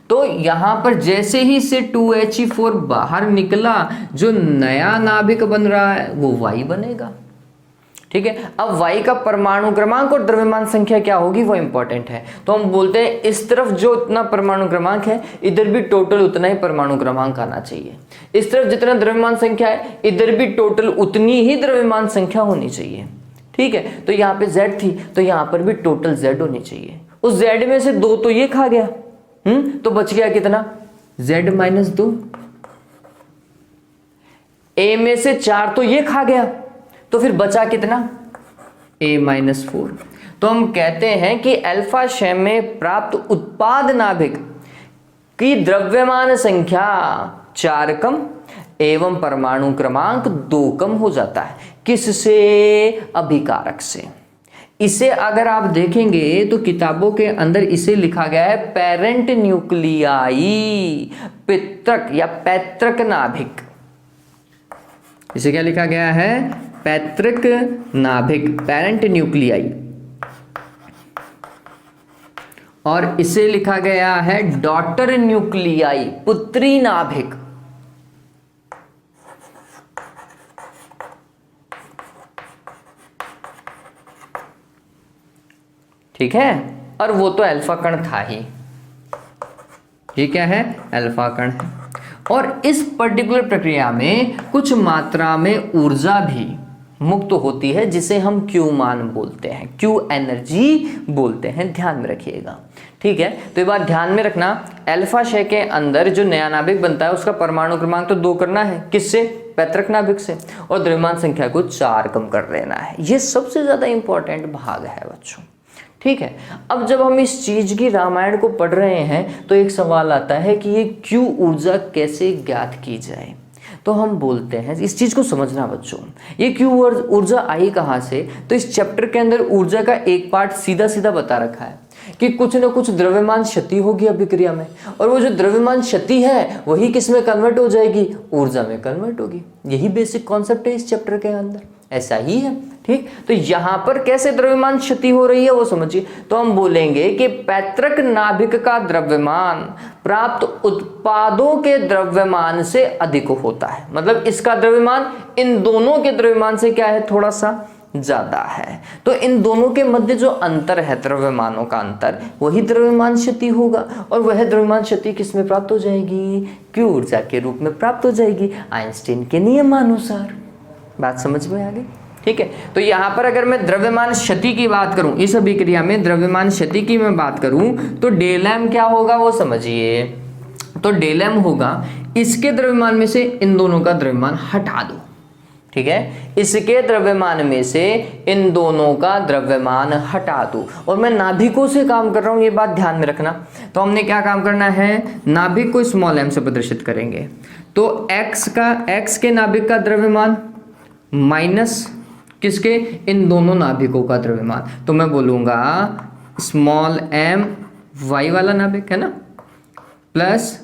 तो यहां पर जैसे ही से 2He4 बाहर निकला, जो नया नाभिक बन रहा है वो Y बनेगा, ठीक है। अब Y का परमाणु क्रमांक और द्रव्यमान संख्या क्या होगी वो इंपॉर्टेंट है। तो हम बोलते हैं इस तरफ जो इतना परमाणु क्रमांक है इधर भी टोटल उतना ही परमाणु क्रमांक आना चाहिए। इस तरफ जितना द्रव्यमान संख्या है इधर भी टोटल उतनी ही द्रव्यमान संख्या होनी चाहिए, ठीक है। तो यहाँ पे Z थी तो यहाँ पर भी टोटल Z होनी चाहिए। उस Z में से 2 तो ये खा गया, तो बच गया कितना? Z-2। A में से 4 तो ये खा गया, तो फिर बचा कितना? A-4। तो हम कहते हैं कि अल्फा क्षय में प्राप्त उत्पाद नाभिक की द्रव्यमान संख्या 4 कम एवं परमाणु क्रमांक 2 कम हो जाता है। किससे? अभिकारक से। इसे अगर आप देखेंगे तो किताबों के अंदर इसे लिखा गया है पेरेंट न्यूक्लियाई, पितृक या पैतृक नाभिक। इसे क्या लिखा गया है? पैतृक नाभिक, पेरेंट न्यूक्लियाई। और इसे लिखा गया है डॉटर न्यूक्लियाई, पुत्री नाभिक। ठीक है। और वो तो अल्फा कण था ही, ये क्या है? अल्फा कण है। और इस पर्टिकुलर प्रक्रिया में कुछ मात्रा में ऊर्जा भी मुक्त होती है जिसे हम क्यू मान बोलते हैं, क्यू एनर्जी बोलते हैं, ध्यान में रखिएगा, ठीक है। तो ये बात ध्यान में रखना, अल्फा क्षय के अंदर जो नया नाभिक बनता है उसका परमाणु क्रमांक तो 2 करना है, किससे? पैतृक नाभिक से, और द्रव्यमान संख्या को 4 कम कर देना है। ये सबसे ज्यादा इंपॉर्टेंट भाग है बच्चों, ठीक है। अब जब हम इस चीज की रामायण को पढ़ रहे हैं तो एक सवाल आता है कि ये क्यू ऊर्जा कैसे ज्ञात की जाए। तो हम बोलते हैं, इस चीज को समझना बच्चों, ये क्यू ऊर्जा आई कहाँ से? तो इस चैप्टर के अंदर ऊर्जा का एक पार्ट सीधा सीधा बता रखा है कि कुछ न कुछ द्रव्यमान क्षति होगी अभिक्रिया में, और वो जो द्रव्यमान क्षति है वही किस में कन्वर्ट हो जाएगी? ऊर्जा में कन्वर्ट होगी। यही बेसिक कॉन्सेप्ट है इस चैप्टर के अंदर, ऐसा ही है, ठीक। तो यहां पर कैसे द्रव्यमान क्षति हो रही है वो समझिए। तो हम बोलेंगे कि पैतृक नाभिक का द्रव्यमान प्राप्त उत्पादों के द्रव्यमान से अधिक होता है। मतलब इसका द्रव्यमान इन दोनों के द्रव्यमान से क्या है? थोड़ा सा ज्यादा है। तो इन दोनों के मध्य जो अंतर है, द्रव्यमानों का अंतर, वही द्रव्यमान क्षति होगा। और वह द्रव्यमान क्षति किस में प्राप्त हो जाएगी? क्यू ऊर्जा के रूप में प्राप्त हो जाएगी, आइंस्टीन के नियमानुसार। बात समझ में आ गई? ठीक है। तो यहाँ पर अगर मैं द्रव्यमान क्षति की बात करूं, इस अभिक्रिया में द्रव्यमान क्षति की मैं बात करूं, तो डेल एम क्या होगा वो समझिए। तो डेल एम होगा इसके द्रव्यमान में से इन दोनों का द्रव्यमान हटा दो। ठीक है, इसके द्रव्यमान में से इन दोनों का द्रव्यमान हटा दो। और मैं नाभिकों से काम कर रहा हूं, ये बात ध्यान में रखना। तो हमने क्या काम करना है, नाभिक को स्मॉल एम से प्रदर्शित करेंगे। तो एक्स के नाभिक का द्रव्यमान माइनस किसके, इन दोनों नाभिकों का द्रव्यमान। तो मैं बोलूंगा स्मॉल एम वाई वाला नाभिक है ना, प्लस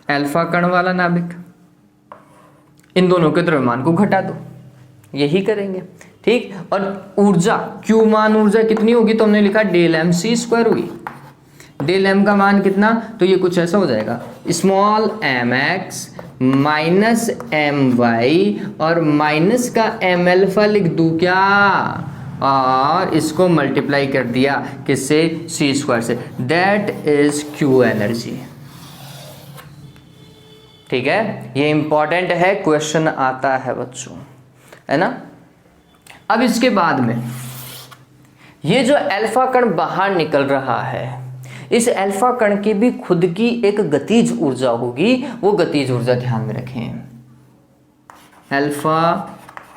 अल्फा कण वाला नाभिक, इन दोनों के द्रव्यमान को घटा दो। यही करेंगे। ठीक। और ऊर्जा क्यू मान ऊर्जा कितनी होगी, तो हमने लिखा डेल एम सी स्क्वायर हुई। डेल एम का मान कितना, तो ये कुछ ऐसा हो जाएगा, small M X minus M Y और माइनस का एम एल्फा लिख दूं क्या, और इसको मल्टीप्लाई कर दिया किससे, सी स्क्वायर से। That is Q energy. ठीक है, ये इंपॉर्टेंट है, क्वेश्चन आता है बच्चों, है ना। अब इसके बाद में ये जो अल्फा कण बाहर निकल रहा है, इस अल्फा कण की भी खुद की एक गतिज ऊर्जा होगी। वो गतिज ऊर्जा ध्यान में रखें, अल्फा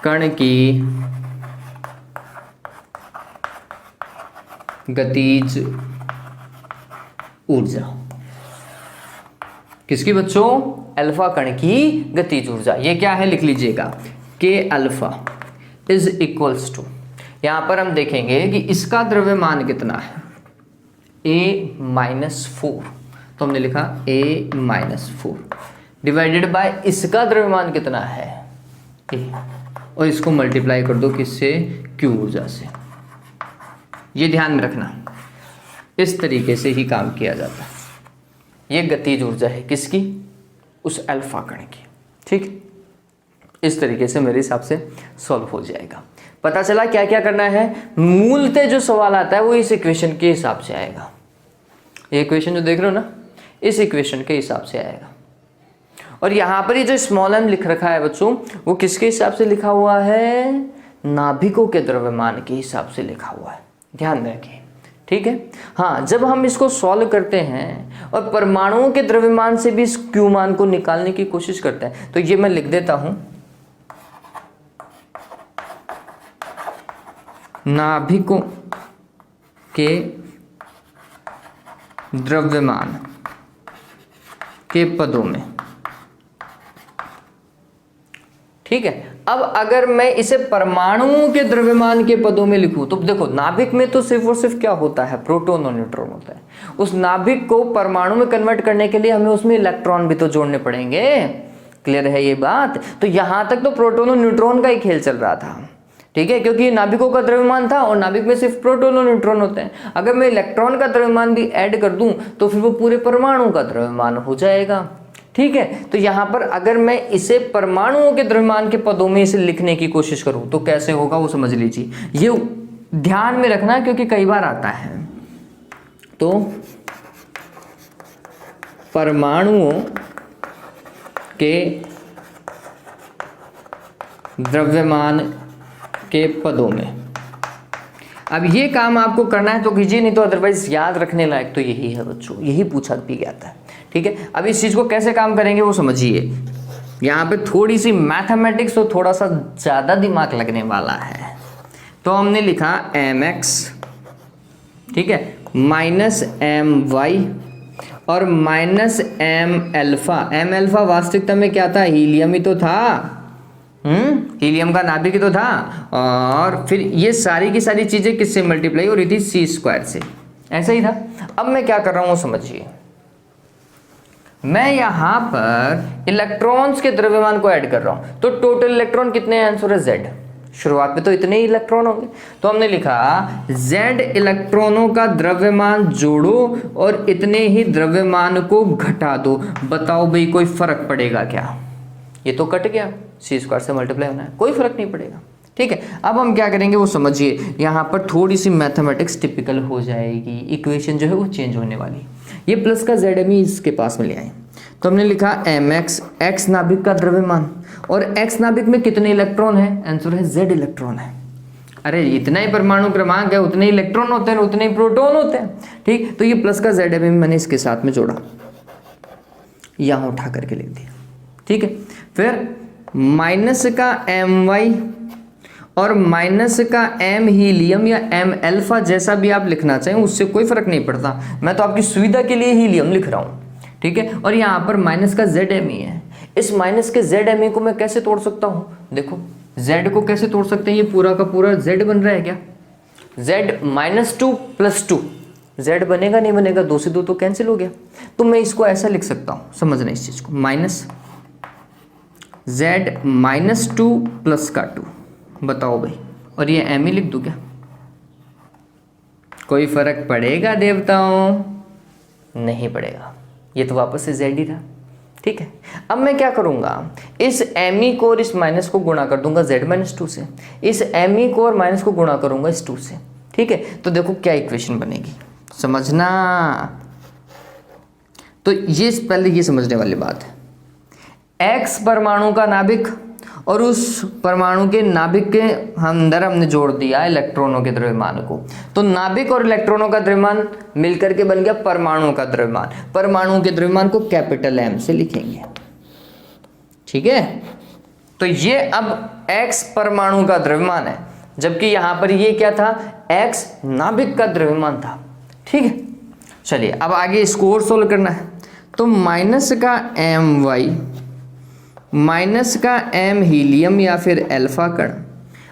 कण की गतिज ऊर्जा किसकी बच्चों, अल्फा कण की गतिज ऊर्जा। ये क्या है लिख लीजिएगा, के अल्फा इज इक्वल्स टू, यहां पर हम देखेंगे कि इसका द्रव्यमान कितना है, A-4। तो हमने लिखा A-4 डिवाइडेड बाय इसका द्रव्यमान कितना है, A, और इसको मल्टीप्लाई कर दो किससे, Q ऊर्जा से। ये ध्यान में रखना, इस तरीके से ही काम किया जाता है। ये गतिज ऊर्जा है किसकी, उस अल्फा कण की। ठीक, इस तरीके से मेरे हिसाब से सॉल्व हो जाएगा। पता चला क्या क्या करना है। मूलतः जो सवाल आता है वो इस इक्वेशन के हिसाब से आएगा। ये इक्वेशन जो देख रहे हो ना, इस इक्वेशन के हिसाब से आएगा। और यहाँ पर ये जो स्मॉल एम लिख रखा है बच्चों, वो किसके हिसाब से लिखा हुआ है, नाभिकों के द्रव्यमान के हिसाब से लिखा हुआ है, ध्यान में रखिए। ठीक है। हाँ, जब हम इसको सॉल्व करते हैं और परमाणुओं के द्रव्यमान से भी इस क्यू मान को निकालने की कोशिश करते हैं, तो ये मैं लिख देता हूं, नाभिकों के द्रव्यमान के पदों में। ठीक है। अब अगर मैं इसे परमाणुओं के द्रव्यमान के पदों में लिखूं, तो देखो नाभिक में तो सिर्फ और सिर्फ क्या होता है, प्रोटॉन और न्यूट्रॉन होता है। उस नाभिक को परमाणु में कन्वर्ट करने के लिए हमें उसमें इलेक्ट्रॉन भी तो जोड़ने पड़ेंगे। क्लियर है ये बात। तो यहां तक तो प्रोटॉन और न्यूट्रॉन का ही खेल चल रहा था। ठीक है, क्योंकि नाभिकों का द्रव्यमान था और नाभिक में सिर्फ प्रोटॉन और न्यूट्रॉन होते हैं। अगर मैं इलेक्ट्रॉन का द्रव्यमान भी ऐड कर दूं तो फिर वो पूरे परमाणु का द्रव्यमान हो जाएगा। ठीक है। तो यहां पर अगर मैं इसे परमाणुओं के द्रव्यमान के पदों में इसे लिखने की कोशिश करूं तो कैसे होगा वो समझ लीजिए। ये ध्यान में रखना क्योंकि कई बार आता है। तो परमाणुओं के द्रव्यमान के पदों में, अब ये काम आपको करना है तो कीजिए, नहीं तो अदरवाइज याद रखने लायक तो यही है बच्चों, यही पूछा भी जाता है। ठीक है। अब इस चीज को कैसे काम करेंगे वो समझिए। यहाँ पे थोड़ी सी मैथमेटिक्स तो थोड़ा सा ज्यादा दिमाग लगने वाला है। तो हमने लिखा mx, ठीक है, माइनस my और माइनस m एल्फा वास्तविकता में क्या था, हीलियम ही तो था। हीलियम का नाभिक तो था। और फिर ये सारी की सारी चीजें किससे मल्टीप्लाई हो रही थी, सी स्क्वायर से। ऐसा ही था। अब मैं क्या कर रहा हूं समझिए, मैं यहां पर इलेक्ट्रॉन्स के द्रव्यमान को ऐड कर रहा हूं। तो टोटल इलेक्ट्रॉन कितने हैं, आंसर है Z। शुरुआत में तो इतने ही इलेक्ट्रॉन होंगे। तो हमने लिखा Z इलेक्ट्रॉनों का द्रव्यमान जोड़ो और इतने ही द्रव्यमान को घटा दो। बताओ भाई कोई फर्क पड़ेगा क्या? ये तो कट गया, सी स्क्वायर से मल्टीप्लाई होना है, कोई फर्क नहीं पड़ेगा। ठीक है, अब हम क्या करेंगे वो समझिए। यहाँ पर थोड़ी सी मैथमेटिक्स टिपिकल हो जाएगी, इक्वेशन जो है वो चेंज होने वाली। ये प्लस का जेड एम इसके पास में ले आए, तो हमने लिखा एम एक्स, एक्स नाभिक का द्रव्यमान, और एक्स नाभिक में कितने इलेक्ट्रॉन है, आंसर है जेड इलेक्ट्रॉन है। अरे इतना ही परमाणु क्रमांक है, उतने ही इलेक्ट्रॉन होते हैं, उतने ही प्रोटॉन होते हैं। ठीक, तो ये प्लस का जेड एम मैंने इसके साथ में जोड़ा, यहां उठा करके लिख दिया। ठीक है, फिर माइनस का एम वाई और माइनस का एम हीलियम या एम अल्फा, जैसा भी आप लिखना चाहें उससे कोई फर्क नहीं पड़ता, मैं तो आपकी सुविधा के लिए हीलियम लिख रहा हूं। ठीक है, और यहाँ पर माइनस का जेड एम ई है। इस माइनस के जेड एम ई को मैं कैसे तोड़ सकता हूं, देखो जेड को कैसे तोड़ सकते हैं, ये पूरा का पूरा जेड बन रहा है क्या, जेड -2 + 2, जेड बनेगा नहीं बनेगा, 2 से 2 तो कैंसिल हो गया। तो मैं इसको ऐसा लिख सकता हूं, समझना इस चीज को, माइनस जेड -2 + का 2, बताओ भाई, और ये एम ही लिख दूं क्या, कोई फर्क पड़ेगा देवताओं, नहीं पड़ेगा, ये तो वापस से जेड ही रहा। ठीक है, अब मैं क्या करूंगा, इस एम ई को और इस माइनस को गुणा कर दूंगा जेड -2 से, इस एम ई को और माइनस को गुणा करूंगा इस 2 से। ठीक है, तो देखो क्या इक्वेशन बनेगी, समझना। तो ये पहले ये समझने वाली बात है, एक्स परमाणु का नाभिक और उस परमाणु के नाभिक के अंदर हमने जोड़ दिया इलेक्ट्रॉनों के द्रव्यमान को, तो नाभिक और इलेक्ट्रॉनों का द्रव्यमान मिलकर के बन गया परमाणु का द्रव्यमान। परमाणु के द्रव्यमान को कैपिटल एम से लिखेंगे। ठीक है, तो ये अब एक्स परमाणु का द्रव्यमान है, जबकि यहां पर ये क्या था, एक्स नाभिक का द्रव्यमान था। ठीक है, चलिए अब आगे इसको और सोल्व करना है। तो माइनस का एम वाई माइनस का एम हीलियम या फिर अल्फा कण,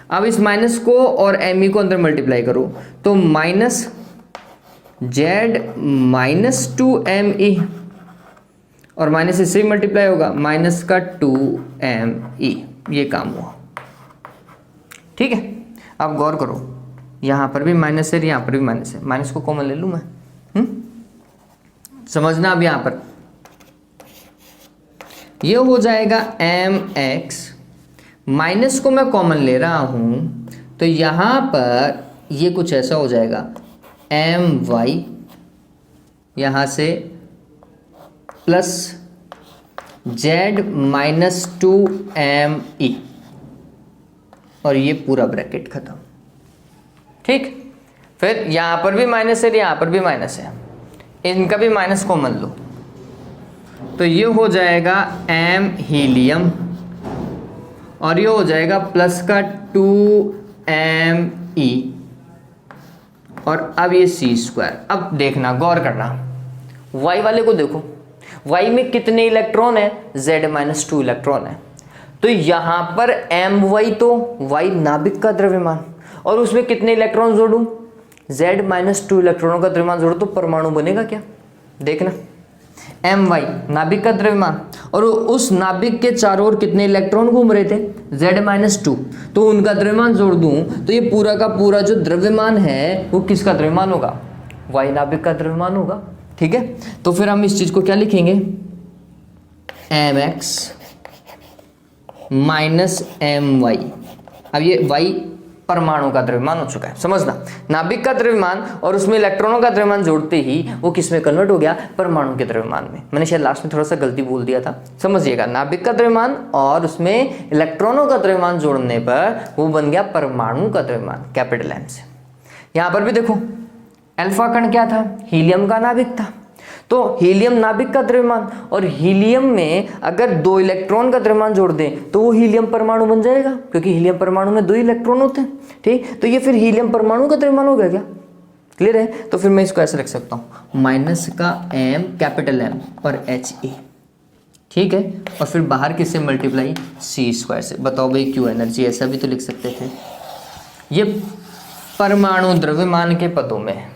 अब इस माइनस को और एम ई को अंदर मल्टीप्लाई करो, तो माइनस जेड -2me और माइनस इससे ही मल्टीप्लाई होगा, माइनस का 2me, ये काम हुआ। ठीक है, अब गौर करो, यहां पर भी माइनस है, यहां पर भी माइनस है, माइनस को कॉमन ले लूं मैं, समझना। अब यहां पर ये हो जाएगा एम एक्स, माइनस को मैं कॉमन ले रहा हूं, तो यहां पर ये कुछ ऐसा हो जाएगा, एम वाई यहां से प्लस जेड -2me, और ये पूरा ब्रैकेट खत्म। ठीक, फिर यहां पर भी माइनस है, यहां पर भी माइनस है, इनका भी माइनस कॉमन लो, तो ये हो जाएगा एम हीलियम और ये हो जाएगा प्लस का 2me, और अब ये c²। अब देखना, गौर करना, y वाले को देखो, y में कितने इलेक्ट्रॉन है, z -2 इलेक्ट्रॉन है, तो यहां पर my तो y नाभिक का द्रव्यमान, और उसमें कितने इलेक्ट्रॉन जोड़ूं, z -2 इलेक्ट्रॉनों का द्रव्यमान जोड़ो तो परमाणु बनेगा क्या, देखना, my नाभिक का द्रव्यमान, और उस नाभिक के चारों ओर कितने इलेक्ट्रॉन घूम रहे थे, z -2, तो उनका द्रव्यमान जोड़ दूं तो ये पूरा का पूरा जो द्रव्यमान है वो किसका द्रव्यमान होगा, y नाभिक का द्रव्यमान होगा। ठीक है, तो फिर हम इस चीज को क्या लिखेंगे, mx -my, अब ये y परमाणु का द्रव्यमान हो चुका है, समझना, नाभिक का द्रव्यमान और उसमें इलेक्ट्रॉनों का द्रव्यमान जोड़ते ही वो किस में कन्वर्ट हो गया, परमाणु के द्रव्यमान में। मैंने शायद लास्ट में थोड़ा सा गलती बोल दिया था, समझिएगा, नाभिक का द्रव्यमान और उसमें इलेक्ट्रॉनों का द्रव्यमान जोड़ने पर वो बन गया परमाणु का द्रव्यमान, कैपिटल एम से। यहां पर भी देखो, अल्फा कण क्या था, हीलियम का नाभिक था, तो हीलियम नाभिक का द्रव्यमान, और हीलियम में अगर 2 इलेक्ट्रॉन का द्रव्यमान जोड़ दें तो वो हीलियम परमाणु बन जाएगा, क्योंकि हीलियम परमाणु में 2 इलेक्ट्रॉन होते हैं। ठीक, तो ये फिर हीलियम परमाणु का द्रव्यमान हो गया क्या, क्लियर है। तो फिर मैं इसको ऐसे रख सकता हूं, माइनस का m कैपिटल M और He, ठीक है, और फिर बाहर किससे मल्टीप्लाई, c² से। बताओ भाई क्यू एनर्जी, ऐसा भी तो लिख सकते थे, ये परमाणु द्रव्यमान के पदों में।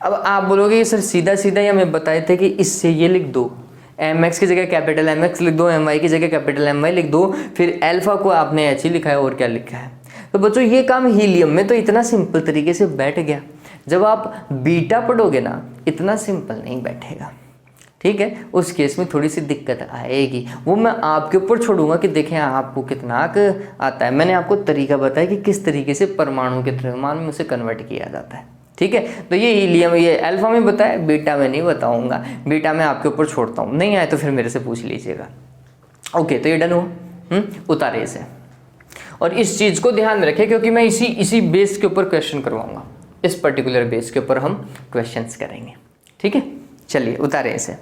अब आप बोलोगे ये सर सीधा सीधा ही हमें बताए थे कि इससे ये लिख दो, mx की जगह कैपिटल mx लिख दो, my की जगह कैपिटल my लिख दो, फिर अल्फा को आपने h ही लिखा है, और क्या लिखा है। तो बच्चों ये काम हीलियम में तो इतना सिंपल तरीके से बैठ गया, जब आप बीटा पढ़ोगे ना इतना सिंपल नहीं बैठेगा। ठीक है, उस केस में थोड़ी सी दिक्कत आएगी, वो मैं आपके ऊपर छोड़ूंगा कि देखें आपको कितना आता है। मैंने आपको तरीका बताया कि किस तरीके से परमाणु के द्रव्यमान में उसे कन्वर्ट किया जाता है, ठीक है। तो ये हीलियम, ये अल्फा में बताया, बीटा में नहीं बताऊंगा, बीटा में आपके ऊपर छोड़ता हूँ, नहीं आए तो फिर मेरे से पूछ लीजिएगा। ओके, तो ये डन हुआ, उतारे इसे। और इस चीज़ को ध्यान में रखें क्योंकि मैं इसी बेस के ऊपर क्वेश्चन करवाऊंगा, इस पर्टिकुलर बेस के ऊपर हम क्वेश्चंस करेंगे, ठीक है। चलिए उतारे इसे।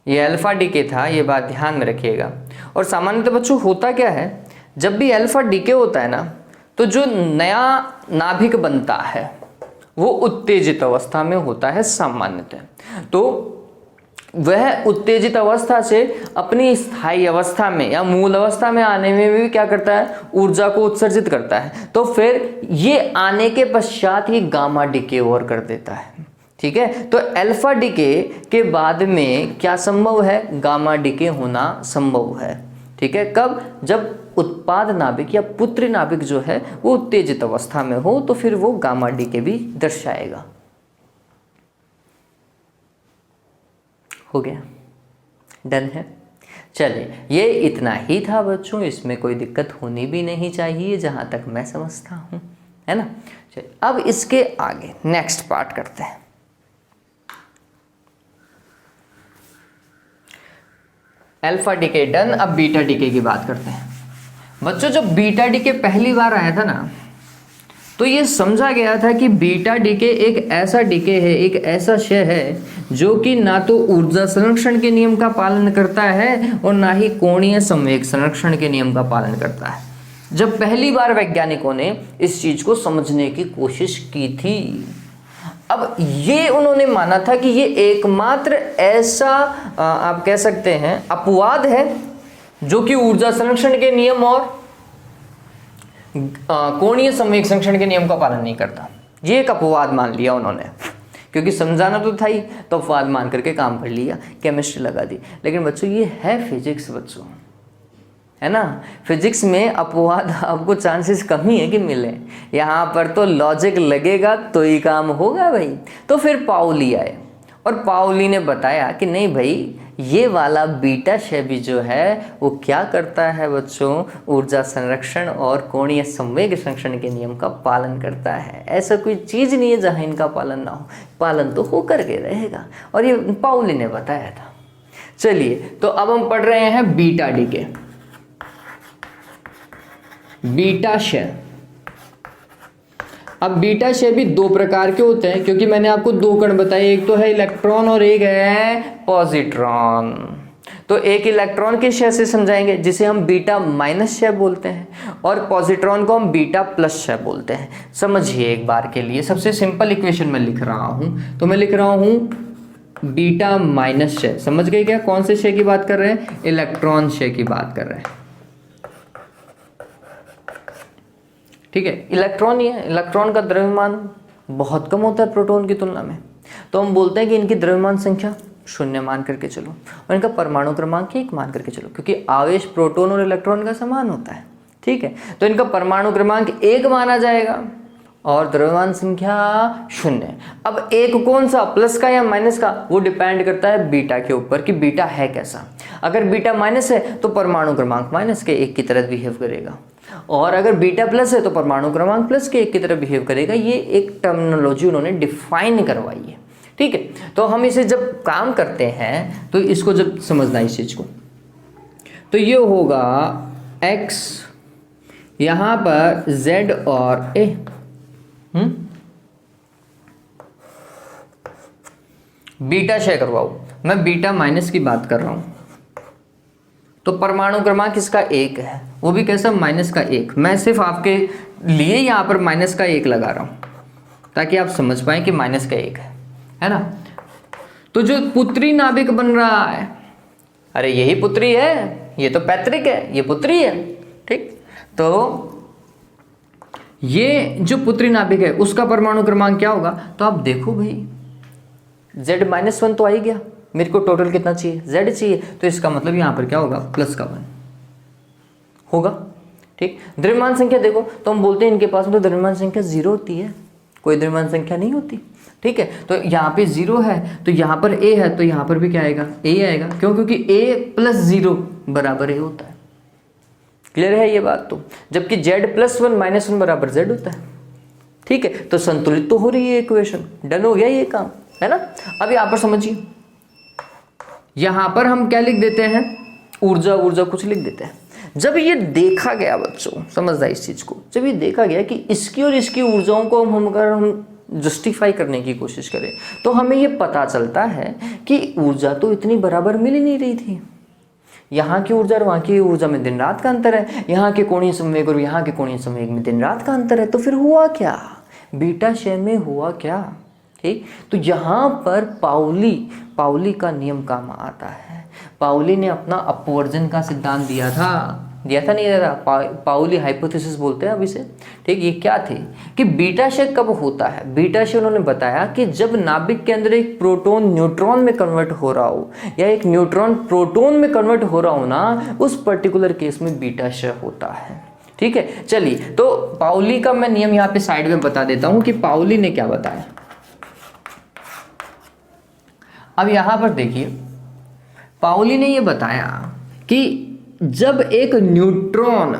ये अल्फा डीके था, ये बात ध्यान में रखिएगा। और सामान्यतः बच्चों होता क्या है, जब भी अल्फा डीके होता है ना, तो जो नया नाभिक बनता है वो उत्तेजित अवस्था में होता है सामान्यतः। तो वह उत्तेजित अवस्था से अपनी स्थायी अवस्था में या मूल अवस्था में आने में भी क्या करता है, ऊर्जा को उत्सर्जित करता है। तो फिर ये आने के पश्चात ही गामा डीके और कर देता है, ठीक है। तो अल्फा डीके के बाद में क्या संभव है, गामा डीके होना संभव है, ठीक है। कब, जब उत्पाद नाभिक या पुत्री नाभिक जो है वो उत्तेजित अवस्था में हो, तो फिर वो गामा डीके भी दर्शाएगा। हो गया, डन है। चलिए, ये इतना ही था बच्चों, इसमें कोई दिक्कत होनी भी नहीं चाहिए जहां तक मैं समझता हूं, है ना। चलिए अब इसके आगे नेक्स्ट पार्ट करते हैं। अल्फा डीके डन, अब बीटा डीके की बात करते हैं। बच्चों जब बीटा डीके पहली बार आया था ना, तो ये समझा गया था कि बीटा डीके एक ऐसा डीके है, एक ऐसा क्षय है जो कि ना तो ऊर्जा संरक्षण के नियम का पालन करता है और ना ही कोणीय संवेग संरक्षण के नियम का पालन करता है। जब पहली बार वैज्ञानिकों ने इस चीज को समझने की कोशिश की थी, अब ये उन्होंने माना था कि ये एकमात्र ऐसा आप कह सकते हैं अपवाद है जो कि ऊर्जा संरक्षण के नियम और कोणीय संवेग संरक्षण के नियम का पालन नहीं करता। ये एक अपवाद मान लिया उन्होंने, क्योंकि समझाना तो था ही, तो अपवाद मान करके काम कर लिया, केमिस्ट्री लगा दी। लेकिन बच्चों ये है फिजिक्स बच्चों, है ना। फिजिक्स में अपवाद आपको चांसेस कम ही है कि मिले, यहाँ पर तो लॉजिक लगेगा तो ही काम होगा भाई। तो फिर पाउली आए और पाउली ने बताया कि नहीं भाई, ये वाला बीटा क्षय भी जो है वो क्या करता है बच्चों, ऊर्जा संरक्षण और कोणीय संवेग संरक्षण के नियम का पालन करता है। ऐसा कोई चीज़ नहीं है जहाँ इनका पालन ना हो, पालन तो होकर के रहेगा, और ये पाउली ने बताया था। चलिए, तो अब हम पढ़ रहे हैं बीटा डीके, बीटा क्षय। अब बीटा क्षय भी दो प्रकार के होते हैं, क्योंकि मैंने आपको दो कण बताए, एक तो है इलेक्ट्रॉन और एक है पॉजिट्रॉन। तो एक इलेक्ट्रॉन के क्षय से समझाएंगे जिसे हम बीटा माइनस क्षय बोलते हैं, और पॉजिट्रॉन को हम बीटा प्लस क्षय बोलते हैं। समझिए एक बार के लिए, सबसे सिंपल इक्वेशन में लिख रहा हूं, तो मैं लिख रहा हूं बीटा माइनस क्षय। समझ गए क्या, कौन से क्षय की बात कर रहे हैं, इलेक्ट्रॉन क्षय की बात कर रहे हैं, ठीक है। इलेक्ट्रॉन ही है, इलेक्ट्रॉन का द्रव्यमान बहुत कम होता है प्रोटॉन की तुलना में, तो हम बोलते हैं कि इनकी द्रव्यमान संख्या 0 मान करके चलो, और इनका परमाणु क्रमांक 1 मान करके चलो, क्योंकि आवेश प्रोटॉन और इलेक्ट्रॉन का समान होता है, ठीक है। तो इनका परमाणु क्रमांक 1 माना जाएगा और द्रव्यमान संख्या 0। अब एक कौन सा, प्लस का या माइनस का, वो डिपेंड करता है बीटा के ऊपर कि बीटा है कैसा। अगर बीटा माइनस है तो परमाणु क्रमांक माइनस के 1 की तरह बिहेव करेगा, और अगर बीटा प्लस है तो परमाणु क्रमांक प्लस के 1 की तरह बिहेव करेगा। ये एक टर्मिनोलॉजी उन्होंने डिफाइन करवाई है, ठीक है। तो हम इसे जब काम करते हैं तो इसको जब समझना इस चीज को, तो ये होगा x, यहां पर z और a। बीटा क्षय करवाओ, मैं बीटा माइनस की बात कर रहा हूं, तो परमाणु क्रमांक इसका 1 है, वो भी कैसा, माइनस का 1। मैं सिर्फ आपके लिए यहां पर माइनस का 1 लगा रहा हूं ताकि आप समझ पाए कि माइनस का 1 है ना। तो जो पुत्री नाभिक बन रहा है, अरे यही पुत्री है, ये तो पैतृक है, ये पुत्री है, ठीक। तो ये जो पुत्री नाभिक है उसका परमाणु क्रमांक क्या होगा, तो आप देखो भाई Z-1 तो आ ही गया, मेरे को टोटल कितना चाहिए, Z चाहिए, तो इसका मतलब यहां पर क्या होगा, प्लस का 1 होगा, ठीक, द्रव्यमान संख्या देखो तो हम बोलते हैं इनके पास में तो द्रव्यमान संख्या 0 होती है, कोई द्रव्यमान संख्या नहीं होती। ठीक है, तो यहाँ पे 0 है तो यहाँ पर a है तो यहाँ पर भी क्या आएगा, a आएगा। क्यों? क्योंकि a + 0 बराबर a होता है। क्लियर है ये बात? तो जबकि z + 1 - 1 बराबर z होता है। ठीक है, तो संतुलित तो हो रही है इक्वेशन, डन हो गया ये काम, है ना। अब यहाँ पर समझिए, यहाँ पर हम क्या लिख देते हैं, ऊर्जा ऊर्जा कुछ लिख देते हैं। जब ये देखा गया बच्चों, समझना इस चीज को, जब ये देखा गया कि इसकी और इसकी ऊर्जाओं को हम जस्टिफाई करने की कोशिश करें तो हमें ये पता चलता है कि ऊर्जा तो इतनी बराबर मिल ही नहीं रही थी। यहाँ की ऊर्जा और वहाँ की ऊर्जा में दिन रात का अंतर है, यहाँ के कोणीय संवेग और यहाँ के कोणीय संवेग में दिन रात का अंतर है। तो फिर हुआ क्या, बीटा क्षय में हुआ क्या? ठीक, तो यहाँ पर पाउली का नियम काम आता है। पाउली ने अपना अपवर्जन का सिद्धांत दिया था नहीं दिया था, पाउली हाइपोथेसिस बोलते हैं अब इसे। ठीक, ये क्या थे कि बीटा क्षय कब होता है। बीटा क्षय उन्होंने बताया कि जब नाभिक के अंदर एक प्रोटॉन न्यूट्रॉन में कन्वर्ट हो रहा हो या एक न्यूट्रॉन प्रोटॉन में कन्वर्ट हो रहा हो ना, उस पर्टिकुलर केस में बीटा क्षय होता है। ठीक है, चलिए तो पाउली का मैं नियम यहाँ पे साइड में बता देता हूँ कि पाउली ने क्या बताया। अब यहां पर देखिए, पाउली ने यह बताया कि जब एक न्यूट्रॉन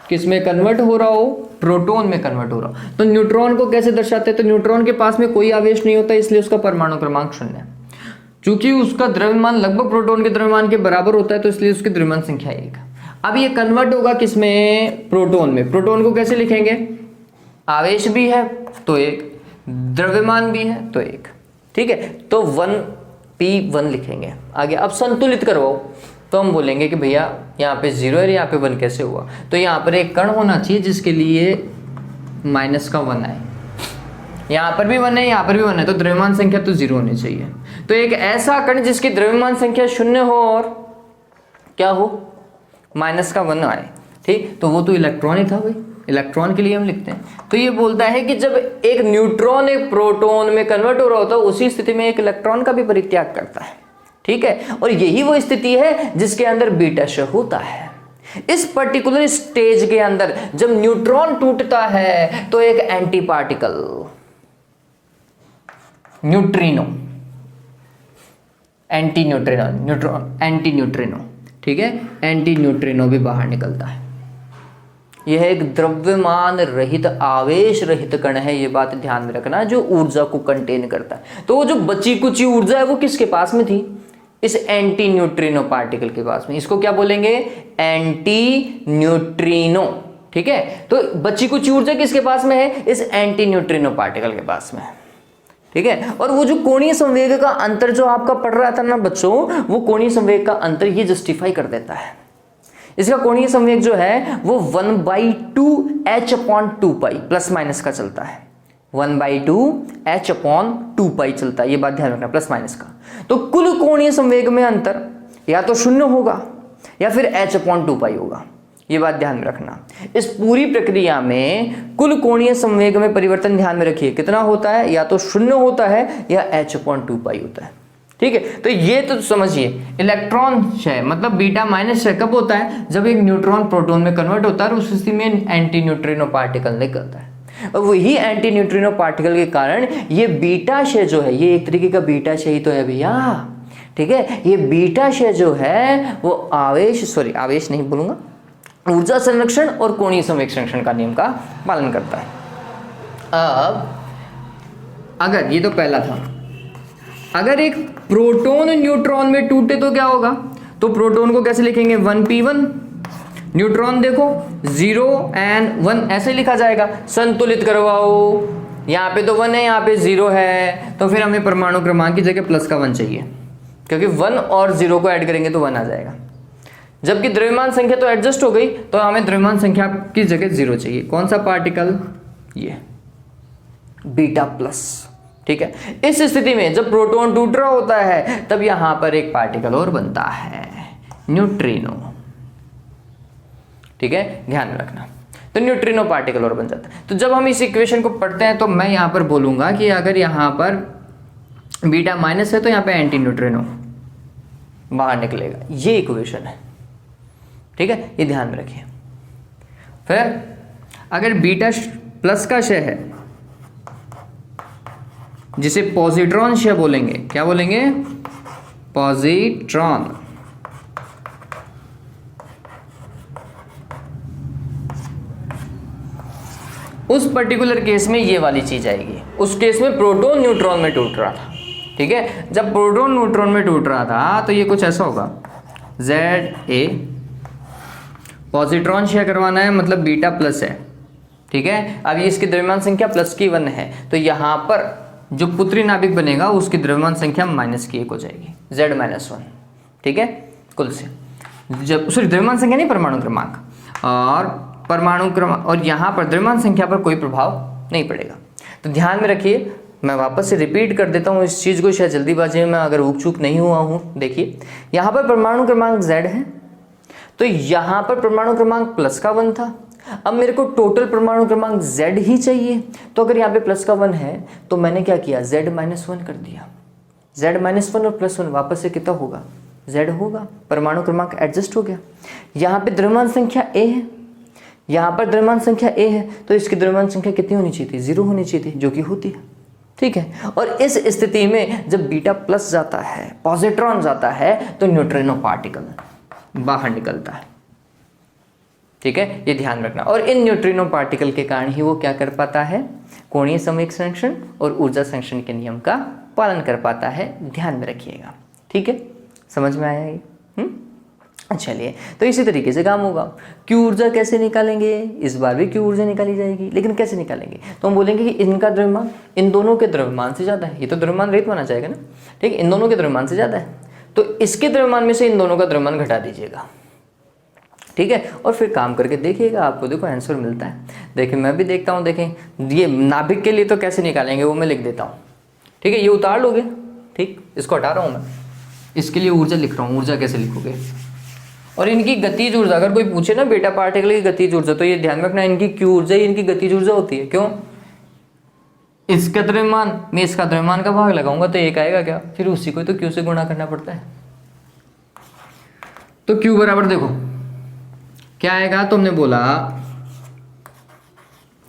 किस में कन्वर्ट हो रहा हो, प्रोटॉन में कन्वर्ट हो रहा हो, तो न्यूट्रॉन को कैसे दर्शाते हैं, तो न्यूट्रॉन के पास में कोई आवेश नहीं होता, इसलिए उसका परमाणु क्रमांक 0 है। चूंकि उसका द्रव्यमान लगभग प्रोटॉन के द्रव्यमान के बराबर होता है तो इसलिए उसकी द्रव्यमान संख्या 1। अब ये कन्वर्ट होगा किसमें, प्रोटॉन में। प्रोटॉन को कैसे लिखेंगे, आवेश भी है तो 1, द्रव्यमान भी है तो 1। ठीक है, तो 1p1 लिखेंगे आगे। अब संतुलित करवाओ तो हम बोलेंगे कि भैया यहाँ पे 0 है, यहाँ पे 1 कैसे हुआ, तो यहाँ पर एक कण होना चाहिए जिसके लिए -1 आए। यहाँ पर भी 1 है, यहाँ पर भी 1 है, तो द्रव्यमान संख्या तो 0 होनी चाहिए। तो एक ऐसा कण जिसकी द्रव्यमान संख्या 0 हो और क्या हो, -1 आए। ठीक, तो वो तो इलेक्ट्रॉन ही था भाई, इलेक्ट्रॉन के लिए हम लिखते हैं। तो ये बोलता है कि जब एक न्यूट्रॉन एक प्रोटॉन में कन्वर्ट हो रहा होता है, उसी स्थिति में एक इलेक्ट्रॉन का भी परित्याग करता है। ठीक है, और यही वो स्थिति है जिसके अंदर बीटा क्षय होता है। इस पर्टिकुलर स्टेज के अंदर जब न्यूट्रॉन टूटता है तो एक anti particle neutrino, anti neutrino, ठीक है, एंटी न्यूट्रिनो भी बाहर निकलता है। यह एक द्रव्यमान रहित, आवेश रहित कण है, ये बात ध्यान में रखना, जो ऊर्जा को कंटेन करता है। तो वो जो बची कुची ऊर्जा है वो किसके पास में थी, इस एंटी न्यूट्रिनो पार्टिकल के पास में। इसको क्या बोलेंगे, एंटी न्यूट्रिनो। ठीक है, तो बची कुछ ऊर्जा किसके पास में है, इस एंटी न्यूट्रिनो पार्टिकल के पास में। ठीक है, और वो जो कोणीय संवेग का अंतर जो आपका पढ़ रहा था ना बच्चों, वो कोणीय संवेग का अंतर ये जस्टिफाई कर देता है। इसका कोणीय संवेग जो है वो 1/2h/2π प्लस माइनस का चलता है, 1/2h/2π चलता है, ये बात ध्यान रखना, प्लस माइनस का। तो कुल कोणीय संवेग में अंतर या तो 0 होगा या फिर h/2π होगा, ये बात ध्यान में रखना। इस पूरी प्रक्रिया में कुल कोणीय संवेग में परिवर्तन ध्यान में रखिए कितना होता है, या तो 0 होता है या h/2π होता है। ठीक है, तो ये तो समझिए, इलेक्ट्रॉन क्षय मतलब बीटा माइनस क्षय कब होता है, जब एक न्यूट्रॉन प्रोटॉन में कन्वर्ट होता है और उस स्थिति में एंटी न्यूट्रिनो पार्टिकल निकलता है, और वही एंटी न्यूट्रिनो पार्टिकल के कारण ये बीटा क्षय जो है, ये एक तरीके का बीटा क्षय ही तो है भैया। ठीक है, ये बीटा क्षय जो है वो आवेश नहीं बोलूंगा, ऊर्जा संरक्षण और कोणीय संवेग संरक्षण का नियम का पालन करता है। अब अगर ये तो पहला था, अगर एक प्रोटॉन न्यूट्रॉन में टूटे तो क्या होगा, तो प्रोटॉन को कैसे लिखेंगे, 1p1, न्यूट्रॉन देखो 0 and 1 ऐसे लिखा जाएगा। संतुलित करवाओ, यहाँ पे तो 1 है, यहाँ पे 0 है, तो फिर हमें परमाणु क्रमांक की जगह प्लस का 1 चाहिए, क्योंकि 1 और 0 को ऐड करेंगे तो 1 आ जाएगा। जबकि द्रव्यमान संख्या तो एडजस्ट हो गई, तो हमें द्रव्यमान संख्या की जगह 0 चाहिए। कौन सा पार्टिकल, ये बीटा प्लस। ठीक है, इस स्थिति में जब प्रोटॉन टूट रहा होता है तब यहां पर एक पार्टिकल और बनता है, न्यूट्रिनो। ठीक है, ध्यान में रखना, तो न्यूट्रिनो पार्टिकल और बन जाता है। तो जब हम इस इक्वेशन को पढ़ते हैं तो मैं यहां पर बोलूंगा कि अगर यहां पर बीटा माइनस है तो यहां पे एंटी न्यूट्रिनो बाहर निकलेगा, ये इक्वेशन है। ठीक है, ये ध्यान में रखिए। फिर अगर बीटा प्लस का क्षय है, जिसे पॉजिट्रॉन क्षय बोलेंगे, क्या बोलेंगे? पॉजिट्रॉन। उस पर्टिकुलर केस में ये वाली चीज आएगी। उस केस में प्रोटॉन न्यूट्रॉन में टूट रहा था, ठीक है। जब प्रोटॉन न्यूट्रॉन में टूट रहा था तो ये कुछ ऐसा होगा, ZA, पॉजिट्रॉन शेयर करवाना है मतलब बीटा प्लस है, ठीक है। अब ये इसकी द्रव्यमान संख्या प्लस की 1 है, तो यहाँ पर जो पुत्री नाभिक बनेगा उसकी द्रव्यमान संख्या माइनस की 1 हो जाएगी, Z-1, ठीक है। कुल से जब सॉरी द्रव्यमान संख्या नहीं, परमाणु क्रमांक, और परमाणु क्रमांक, और यहाँ पर द्रव्यमान संख्या पर कोई प्रभाव नहीं पड़ेगा। तो ध्यान में रखिए, मैं वापस से रिपीट कर देता हूँ इस चीज़ को, शायद जल्दीबाजी में अगर ऊक चूक नहीं हुआ हूँ। देखिए यहाँ पर परमाणु क्रमांक Z है, तो यहाँ पर परमाणु क्रमांक प्लस का 1 था। अब मेरे को टोटल परमाणु क्रमांक Z ही चाहिए, तो अगर यहाँ पे प्लस का 1 है तो मैंने क्या किया, Z-1 कर दिया। Z-1 और +1 वापस से कितना होगा, Z होगा, परमाणु क्रमांक एडजस्ट हो गया। यहाँ पे द्रव्यमान संख्या A है, यहाँ पर द्रव्यमान संख्या A है, तो इसकी द्रव्यमान संख्या कितनी होनी चाहिए थी, 0 होनी चाहिए थी, जो कि होती है, ठीक है। और इस स्थिति में जब बीटा प्लस जाता है, पॉजिट्रॉन जाता है, तो न्यूट्रिनो पार्टिकल बाहर निकलता है, ठीक है, ये ध्यान रखना। और इन न्यूट्रिनो पार्टिकल के कारण ही वो क्या कर पाता है, कोणीय संवेग संरक्षण और ऊर्जा संरक्षण के नियम का पालन कर पाता है। ध्यान में रखिएगा, ठीक है, समझ में आया ये? चलिए, तो इसी तरीके से काम होगा। क्यू ऊर्जा कैसे निकालेंगे, इस बार भी क्यू ऊर्जा निकाली जाएगी, लेकिन कैसे निकालेंगे, तो हम बोलेंगे कि इनका द्रव्यमान इन दोनों के द्रव्यमान से ज़्यादा है। ये तो द्रव्यमान रहित माना जाएगा ना, ठीक है, इन दोनों के द्रव्यमान से ज़्यादा है, तो इसके द्रव्यमान में से इन दोनों का द्रव्यमान घटा दीजिएगा, ठीक है, और फिर काम करके देखिएगा, आपको देखो आंसर मिलता है। देखिए मैं भी देखता हूँ, देखें ये नाभिक के लिए तो कैसे निकालेंगे वो मैं लिख देता हूँ, ठीक है, ये उतार लोगे, ठीक, इसको हटा रहा हूँ मैं, इसके लिए ऊर्जा लिख रहा हूँ। ऊर्जा कैसे लिखोगे, और इनकी गतिज ऊर्जा, अगर कोई पूछे ना बेटा पार्टिकल की गतिज ऊर्जा, तो ये ध्यान रखना, इनकी क्यू ऊर्जा ही इनकी गतिज ऊर्जा होती है। क्यों, इसका द्रव्यमान मैं इसका द्रव्यमान का भाग लगाऊंगा तो एक आएगा क्या, फिर उसी को तो क्यू से गुणा करना पड़ता है। तो क्यू बराबर देखो क्या आएगा, तुमने बोला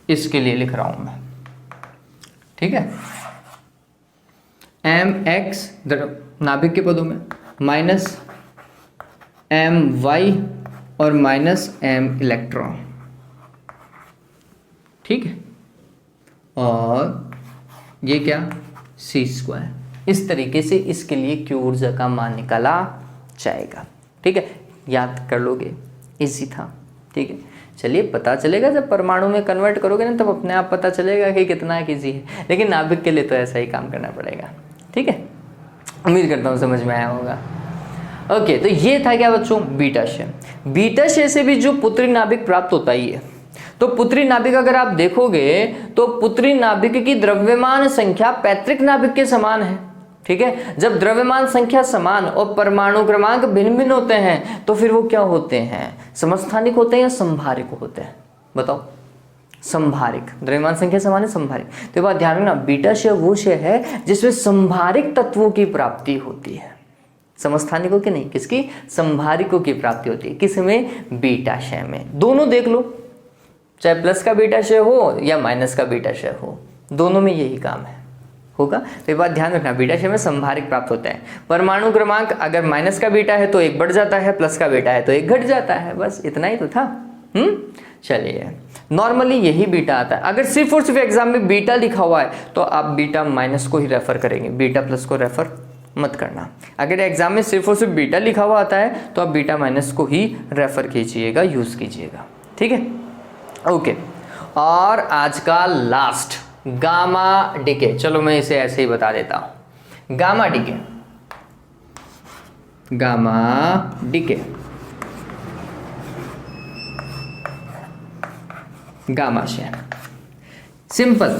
इसके लिए लिख रहा हूं मैं, ठीक है, mx नाभिक के पदों में माइनस my और माइनस m इलेक्ट्रॉन, ठीक है, और ये क्या c²। इस तरीके से इसके लिए क्यू ऊर्जा का मान निकाला जाएगा, ठीक है, याद कर लोगे, इजी था, ठीक है। चलिए पता चलेगा जब परमाणु में कन्वर्ट करोगे ना, तब अपने आप पता चलेगा कि कितना इजी है, लेकिन नाभिक के लिए तो ऐसा ही काम करना पड़ेगा, ठीक है। उम्मीद करता हूँ समझ में आया होगा। ओके, तो ये था क्या बच्चों, बीटा क्षय। बीटा क्षय से भी जो पुत्री नाभिक प्राप्त होता ही है, तो पुत्री नाभिक अगर आप देखोगे तो पुत्री नाभिक की द्रव्यमान संख्या पैतृक नाभिक के समान है, ठीक है। जब द्रव्यमान संख्या समान और परमाणु क्रमांक भिन्न भिन्न होते हैं तो फिर वो क्या होते हैं, समस्थानिक होते हैं या संभारिक होते हैं, बताओ। संभारिक, द्रव्यमान संख्या समान है, संभारिक। तो ये बात ध्यान रखना, बीटा क्षय वो क्षय है जिसमें संभारिक तत्वों की प्राप्ति होती है, समस्थानिकों की नहीं, किसकी, संभारिकों की प्राप्ति होती है। किसमें, बीटा क्षय में। दोनों देख लो, चाहे प्लस का बीटा क्षय हो या माइनस का बीटा क्षय हो, दोनों में यही काम है, होगा। तो ये बात ध्यान रखना, बीटा क्षय में संभारिक प्राप्त होता है। परमाणु क्रमांक अगर माइनस का बीटा है तो 1 बढ़ जाता है, प्लस का बीटा है तो 1 घट जाता है, बस इतना ही तो था। चलिए, नॉर्मली यही बीटा आता है। अगर सिर्फ और सिर्फ एग्जाम में बीटा लिखा हुआ है तो आप बीटा माइनस को ही रेफर करेंगे, बीटा प्लस को रेफर मत करना। अगर एग्जाम में सिर्फ और सिर्फ बीटा लिखा हुआ आता है तो आप बीटा माइनस को ही रेफर कीजिएगा, यूज कीजिएगा, ठीक है, ओके। और आज का लास्ट गामा डीके, चलो मैं इसे ऐसे ही बता देता हूं, gamma decay, gamma decay, gamma क्षय। सिंपल,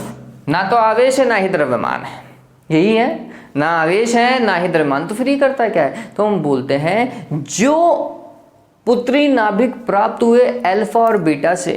ना तो आवेश है ना ही द्रव्यमान है, यही है, ना आवेश है ना ही द्रव्यमान, तो फिर ये करता क्या है, तो हम बोलते हैं जो पुत्री नाभिक प्राप्त हुए अल्फा और बीटा से,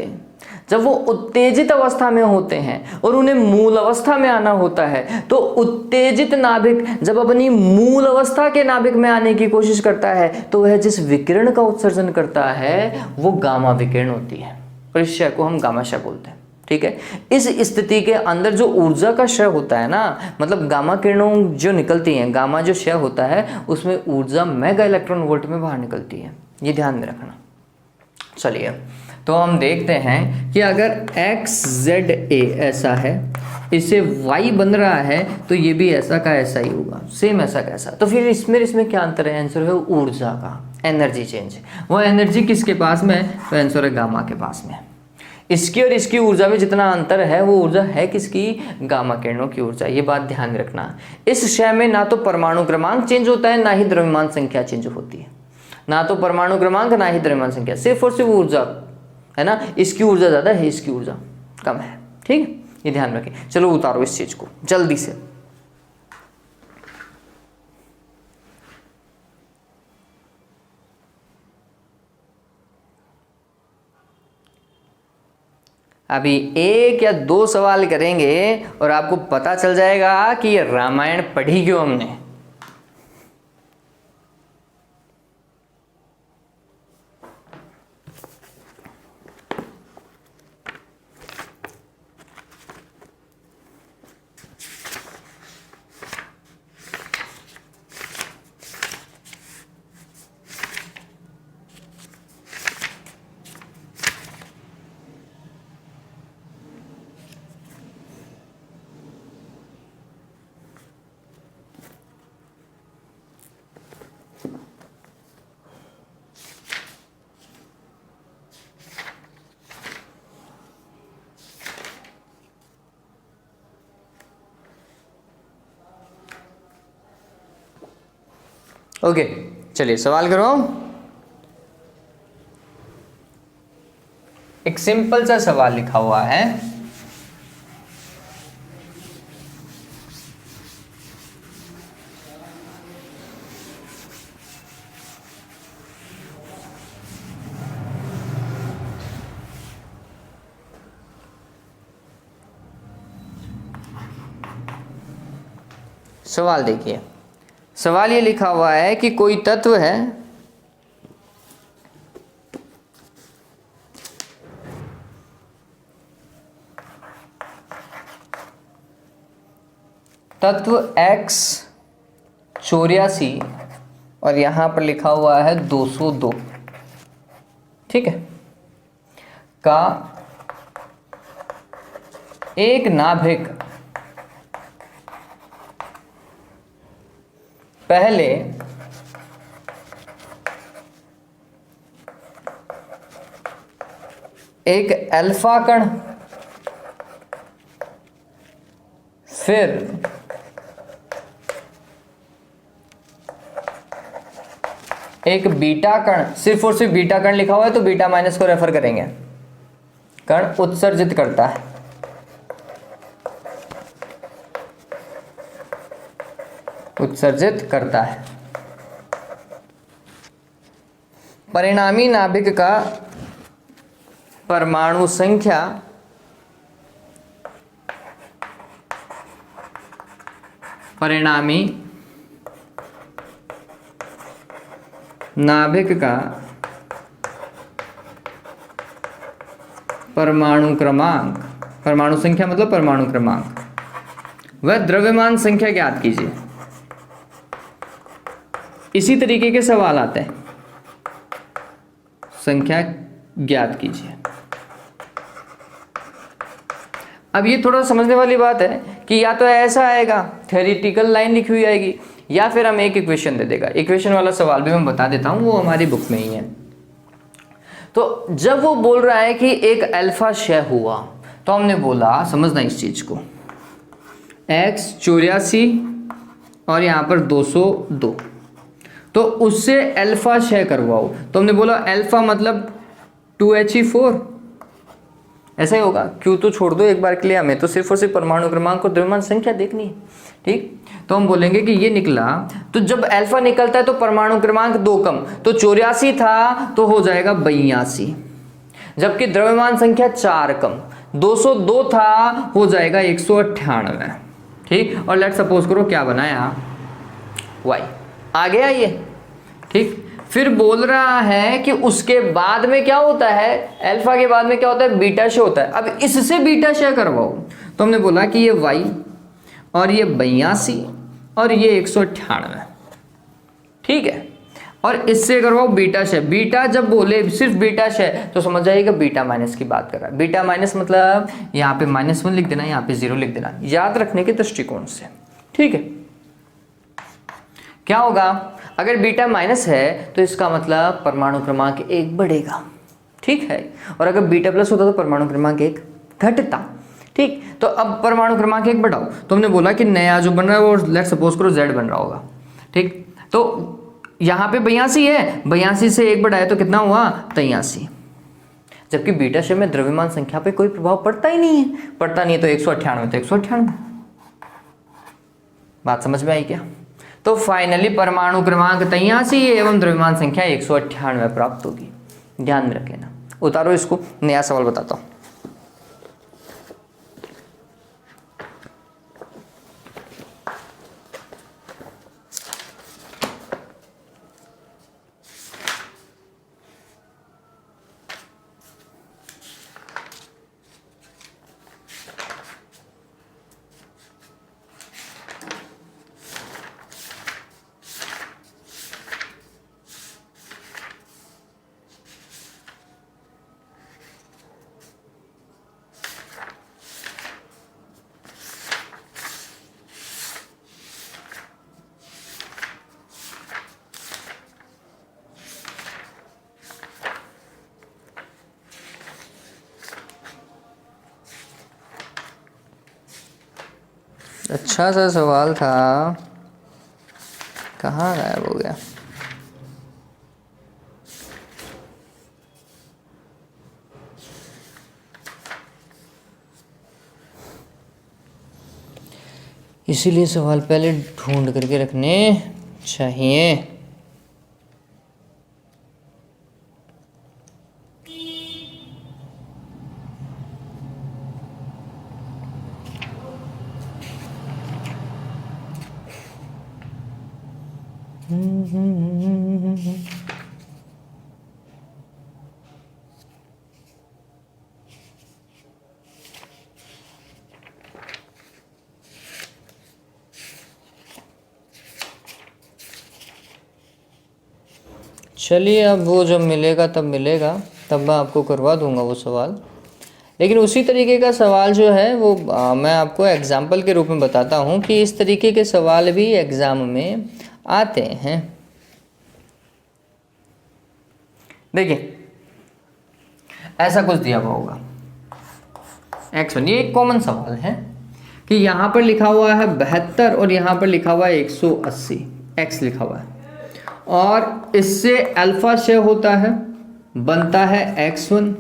जब वो उत्तेजित अवस्था में होते हैं और उन्हें मूल अवस्था में आना होता है, तो उत्तेजित नाभिक जब अपनी मूल अवस्था के नाभिक में आने की कोशिश करता है तो वह जिस विकिरण का उत्सर्जन करता है वो गामा विकिरण होती है। और इस क्षय को हम गामा क्षय बोलते हैं। ठीक है, इस स्थिति के अंदर जो ऊर्जा का क्षय होता है ना, मतलब गामा किरणों जो निकलती हैं, गामा जो क्षय होता है उसमें ऊर्जा मेगा इलेक्ट्रॉन वोल्ट में बाहर निकलती है, ये ध्यान में रखना। चलिए तो हम देखते हैं कि अगर XZA ऐसा है, इससे Y बन रहा है, तो ये भी ऐसा का ऐसा ही होगा, सेम ऐसा का ऐसा। तो फिर इसमें क्या अंतर है? आंसर है ऊर्जा का, एनर्जी चेंज। वो एनर्जी किसके पास में है? तो आंसर है गामा के पास में। इसकी और इसकी ऊर्जा में जितना अंतर है वो ऊर्जा है किसकी? गामा किरणों की ऊर्जा। ये बात ध्यान में रखना। इस क्षय में ना तो परमाणु क्रमांक चेंज होता है, ना ही द्रव्यमान संख्या चेंज होती है। ना तो परमाणु क्रमांक, ना ही द्रव्यमान संख्या, सिर्फ और सिर्फ ऊर्जा है ना। इसकी ऊर्जा ज़्यादा है, इसकी ऊर्जा कम है। ठीक है, ये ध्यान रखें। चलो उतारो इस चीज़ को जल्दी से। अभी 1 या 2 सवाल करेंगे और आपको पता चल जाएगा कि ये रामायण पढ़ी क्यों हमने। ओके, चलिए सवाल करो। एक सिंपल सा सवाल लिखा हुआ है। सवाल देखिए, सवाल ये लिखा हुआ है कि कोई तत्व है, तत्व X 84 और यहां पर लिखा हुआ है 202, ठीक है, का एक नाभिक पहले एक अल्फा कण, फिर एक बीटा कण, सिर्फ और सिर्फ बीटा कण लिखा हुआ है तो बीटा माइनस को रेफर करेंगे, कण उत्सर्जित करता है, उत्सर्जित करता है। परिणामी नाभिक का परमाणु संख्या परिणामी नाभिक का परमाणु क्रमांक, परमाणु संख्या मतलब परमाणु क्रमांक, वह द्रव्यमान संख्या ज्ञात कीजिए। इसी तरीके के सवाल आते हैं, संख्या ज्ञात कीजिए। अब ये थोड़ा समझने वाली बात है कि या तो ऐसा आएगा, थ्योरेटिकल लाइन लिखी हुई आएगी, या फिर हम एक इक्वेशन दे देगा। इक्वेशन वाला सवाल भी मैं बता देता हूं, वो हमारी बुक में ही है। तो जब वो बोल रहा है कि एक अल्फा क्षय हुआ, तो हमने बोला, समझना इस चीज को, X 84 और यहां पर 202, तो उससे अल्फा क्षय करवाओ। तो हमने बोला अल्फा मतलब 2He4, ऐसा ही होगा। क्यों तो छोड़ दो एक बार के लिए, हमें तो सिर्फ और सिर्फ परमाणु क्रमांक को द्रव्यमान संख्या देखनी है, ठीक। तो हम बोलेंगे कि ये निकला, तो जब अल्फा निकलता है तो परमाणु क्रमांक 2 कम, तो 84 था तो हो जाएगा 82, जबकि द्रव्यमान संख्या 4 कम, 202 था हो जाएगा 198, ठीक। और लेट सपोज करो क्या बनाया, Y आ गया ये, ठीक। फिर बोल रहा है कि उसके बाद में क्या होता है, अल्फा के बाद में क्या होता है, बीटा शे होता है। अब इससे बीटा शे करवाओ तो हमने बोला कि ये y और ये 82 और ये 198, ठीक है। और इससे करवाओ बीटा शे। बीटा जब बोले सिर्फ बीटा शे तो समझ जाइएगा बीटा माइनस की बात कर रहा है। बीटा माइनस मतलब यहाँ पे -1 लिख देना, यहाँ पे 0 लिख देना, याद रखने के दृष्टिकोण से, ठीक है। क्या होगा, अगर बीटा माइनस है तो इसका मतलब परमाणु क्रमांक 1 बढ़ेगा, ठीक है। और अगर बीटा प्लस होता तो परमाणु क्रमांक 1 घटता, ठीक। तो अब परमाणु क्रमांक 1 बढ़ाओ तो हमने बोला कि नया जो बन रहा है वो लेट्स सपोज करो Z बन रहा होगा, ठीक। तो यहाँ पे 82 है, 82 से 1 बढ़ाया तो कितना हुआ, 83। जबकि बीटा शे में द्रव्यमान संख्या पे कोई प्रभाव पड़ता ही नहीं है, पड़ता नहीं है तो 198 तो 198। बात समझ में आई क्या? तो फाइनली परमाणु क्रमांक 83 एवं द्रव्यमान संख्या 198 प्राप्त होगी, ध्यान में रख लेना। उतारो इसको, नया सवाल बताता हूं। अच्छा सा सवाल था, कहाँ गायब हो गया? इसीलिए सवाल पहले ढूंढ करके रखने चाहिए। चलिए, अब वो जब मिलेगा तब मिलेगा, तब मैं आपको करवा दूंगा वो सवाल। लेकिन उसी तरीके का सवाल जो है वो मैं आपको एग्जाम्पल के रूप में बताता हूँ कि इस तरीके के सवाल भी एग्ज़ाम में आते हैं। देखिए, ऐसा कुछ दिया हुआ होगा x1, ये एक कॉमन सवाल है कि यहाँ पर लिखा हुआ है 72 और यहाँ पर लिखा हुआ है 180, x लिखा हुआ है, और इससे अल्फा क्षय होता है, बनता है x1,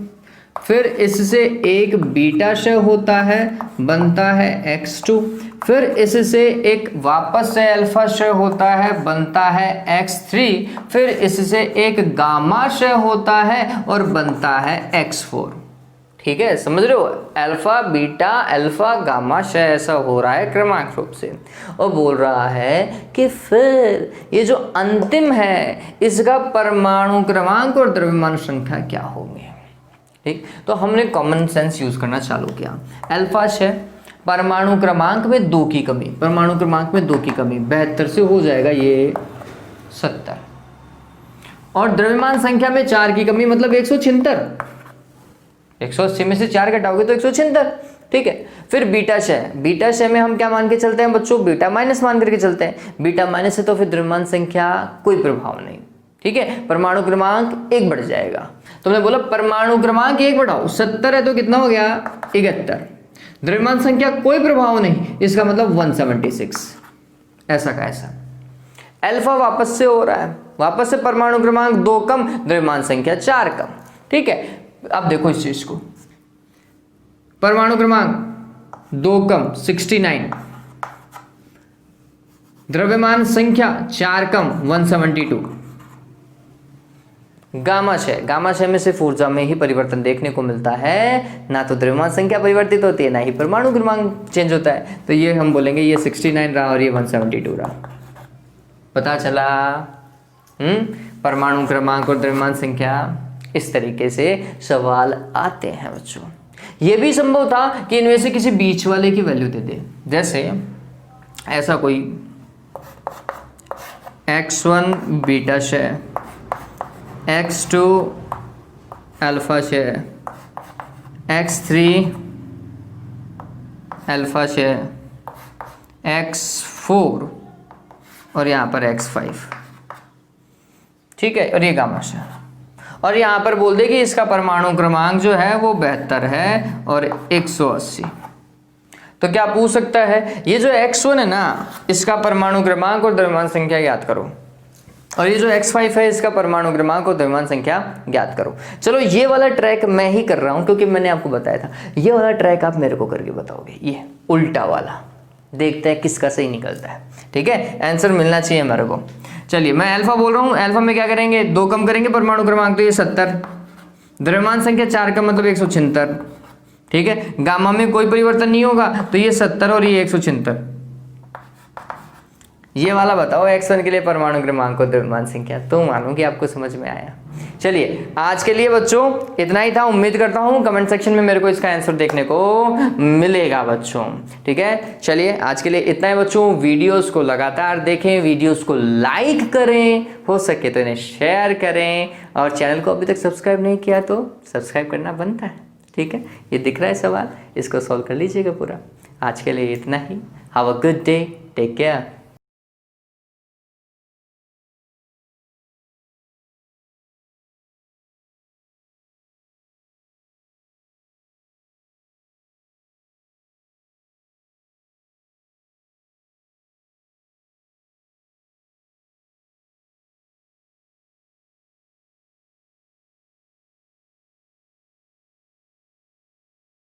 फिर इससे एक बीटा क्षय होता है, बनता है x2, फिर इससे एक वापस से अल्फा क्षय होता है, बनता है x3, फिर इससे एक गामा क्षय होता है और बनता है x4। ठीक है, समझ रहे हो? अल्फा बीटा अल्फा गामा क्षय ऐसा हो रहा है क्रमांक रूप से, और बोल रहा है कि फिर ये जो अंतिम है इसका परमाणु क्रमांक और द्रव्यमान संख्या क्या होंगे। ठीक, तो हमने कॉमन सेंस यूज करना चालू किया। अल्फा क्षय, परमाणु क्रमांक में 2 की कमी, परमाणु क्रमांक में 2 की कमी 72 से हो जाएगा ये 70, और द्रव्यमान संख्या में 4 की कमी मतलब 176, 180 में से 4 घटाओगे तो 176। ठीक है, फिर बीटा क्षय, बीटा क्षय में हम क्या मान के चलते हैं बच्चों, बीटा माइनस मान करके चलते हैं। बीटा माइनस है तो फिर द्रव्यमान संख्या कोई प्रभाव नहीं। ठीक है, परमाणु क्रमांक 1 बढ़ जाएगा। तो मैंने बोला परमाणु क्रमांक 1 बढ़ाओ, 70 है तो कितना हो गया 71, द्रव्यमान संख्या कोई प्रभाव नहीं, इसका मतलब 176, ऐसा का ऐसा। अल्फा वापस से हो रहा है, वापस से परमाणु क्रमांक 2 कम, द्रव्यमान संख्या 4 कम। ठीक है, अब देखो इस चीज को, परमाणु क्रमांक 2 कम 69, द्रव्यमान संख्या 4 कम 172। गामा क्षय, गामा क्षय में सिर्फ ऊर्जा में ही परिवर्तन देखने को मिलता है, ना तो द्रव्यमान संख्या परिवर्तित होती है ना ही परमाणु क्रमांक चेंज होता है। तो ये हम बोलेंगे ये 69 रहा और ये 172 रहा। पता चला? परमाणु क्रमांक और द्रव्यमान संख्या, इस तरीके से सवाल आते हैं बच्चों। ये भी संभव था कि इनमें से किसी बीच वाले की वैल्यू दे दे, जैसे ऐसा कोई x1 बीटा शय, x2 अल्फा शय, x3 अल्फा शय, x4 और यहाँ पर x5, ठीक है, और ये गामा शय, और यहाँ पर बोल दे कि इसका परमाणु क्रमांक जो है वो 72 है और 180। तो क्या पूछ सकता है, ये जो x1 है ना, इसका परमाणु क्रमांक और द्रव्यमान संख्या याद करो, और ये जो x5 है इसका परमाणु क्रमांक और द्रव्यमान संख्या ज्ञात करो। चलो ये वाला ट्रैक मैं ही कर रहा हूं क्योंकि मैंने आपको बताया था, ये वाला ट्रैक आप मेरे को करके बताओगे, ये उल्टा वाला, देखते हैं किसका सही निकलता है, ठीक है, आंसर मिलना चाहिए मेरे को। चलिए मैं अल्फा बोल रहा हूँ, अल्फा में क्या करेंगे, 2 कम करेंगे परमाणु क्रमांक, तो ये 70, द्रव्यमान संख्या 4 का मतलब 176, ठीक है, गामा में कोई परिवर्तन नहीं होगा तो ये 70 और ये 176। ये वाला बताओ x1 के लिए परमाणु क्रमांक और द्रव्यमान संख्या, तो मानो कि आपको समझ में आया। चलिए आज के लिए बच्चों इतना ही था, उम्मीद करता हूँ कमेंट सेक्शन में मेरे को इसका आंसर देखने को मिलेगा बच्चों, ठीक है। चलिए आज के लिए इतना ही बच्चों, वीडियोस को लगातार देखें, वीडियोस को लाइक करें, हो सके तो इन्हें शेयर करें, और चैनल को अभी तक सब्सक्राइब नहीं किया तो सब्सक्राइब करना बनता है, ठीक है। ये दिख रहा है सवाल, इसको सॉल्व कर लीजिएगा पूरा। आज के लिए इतना ही, have a good day, take care.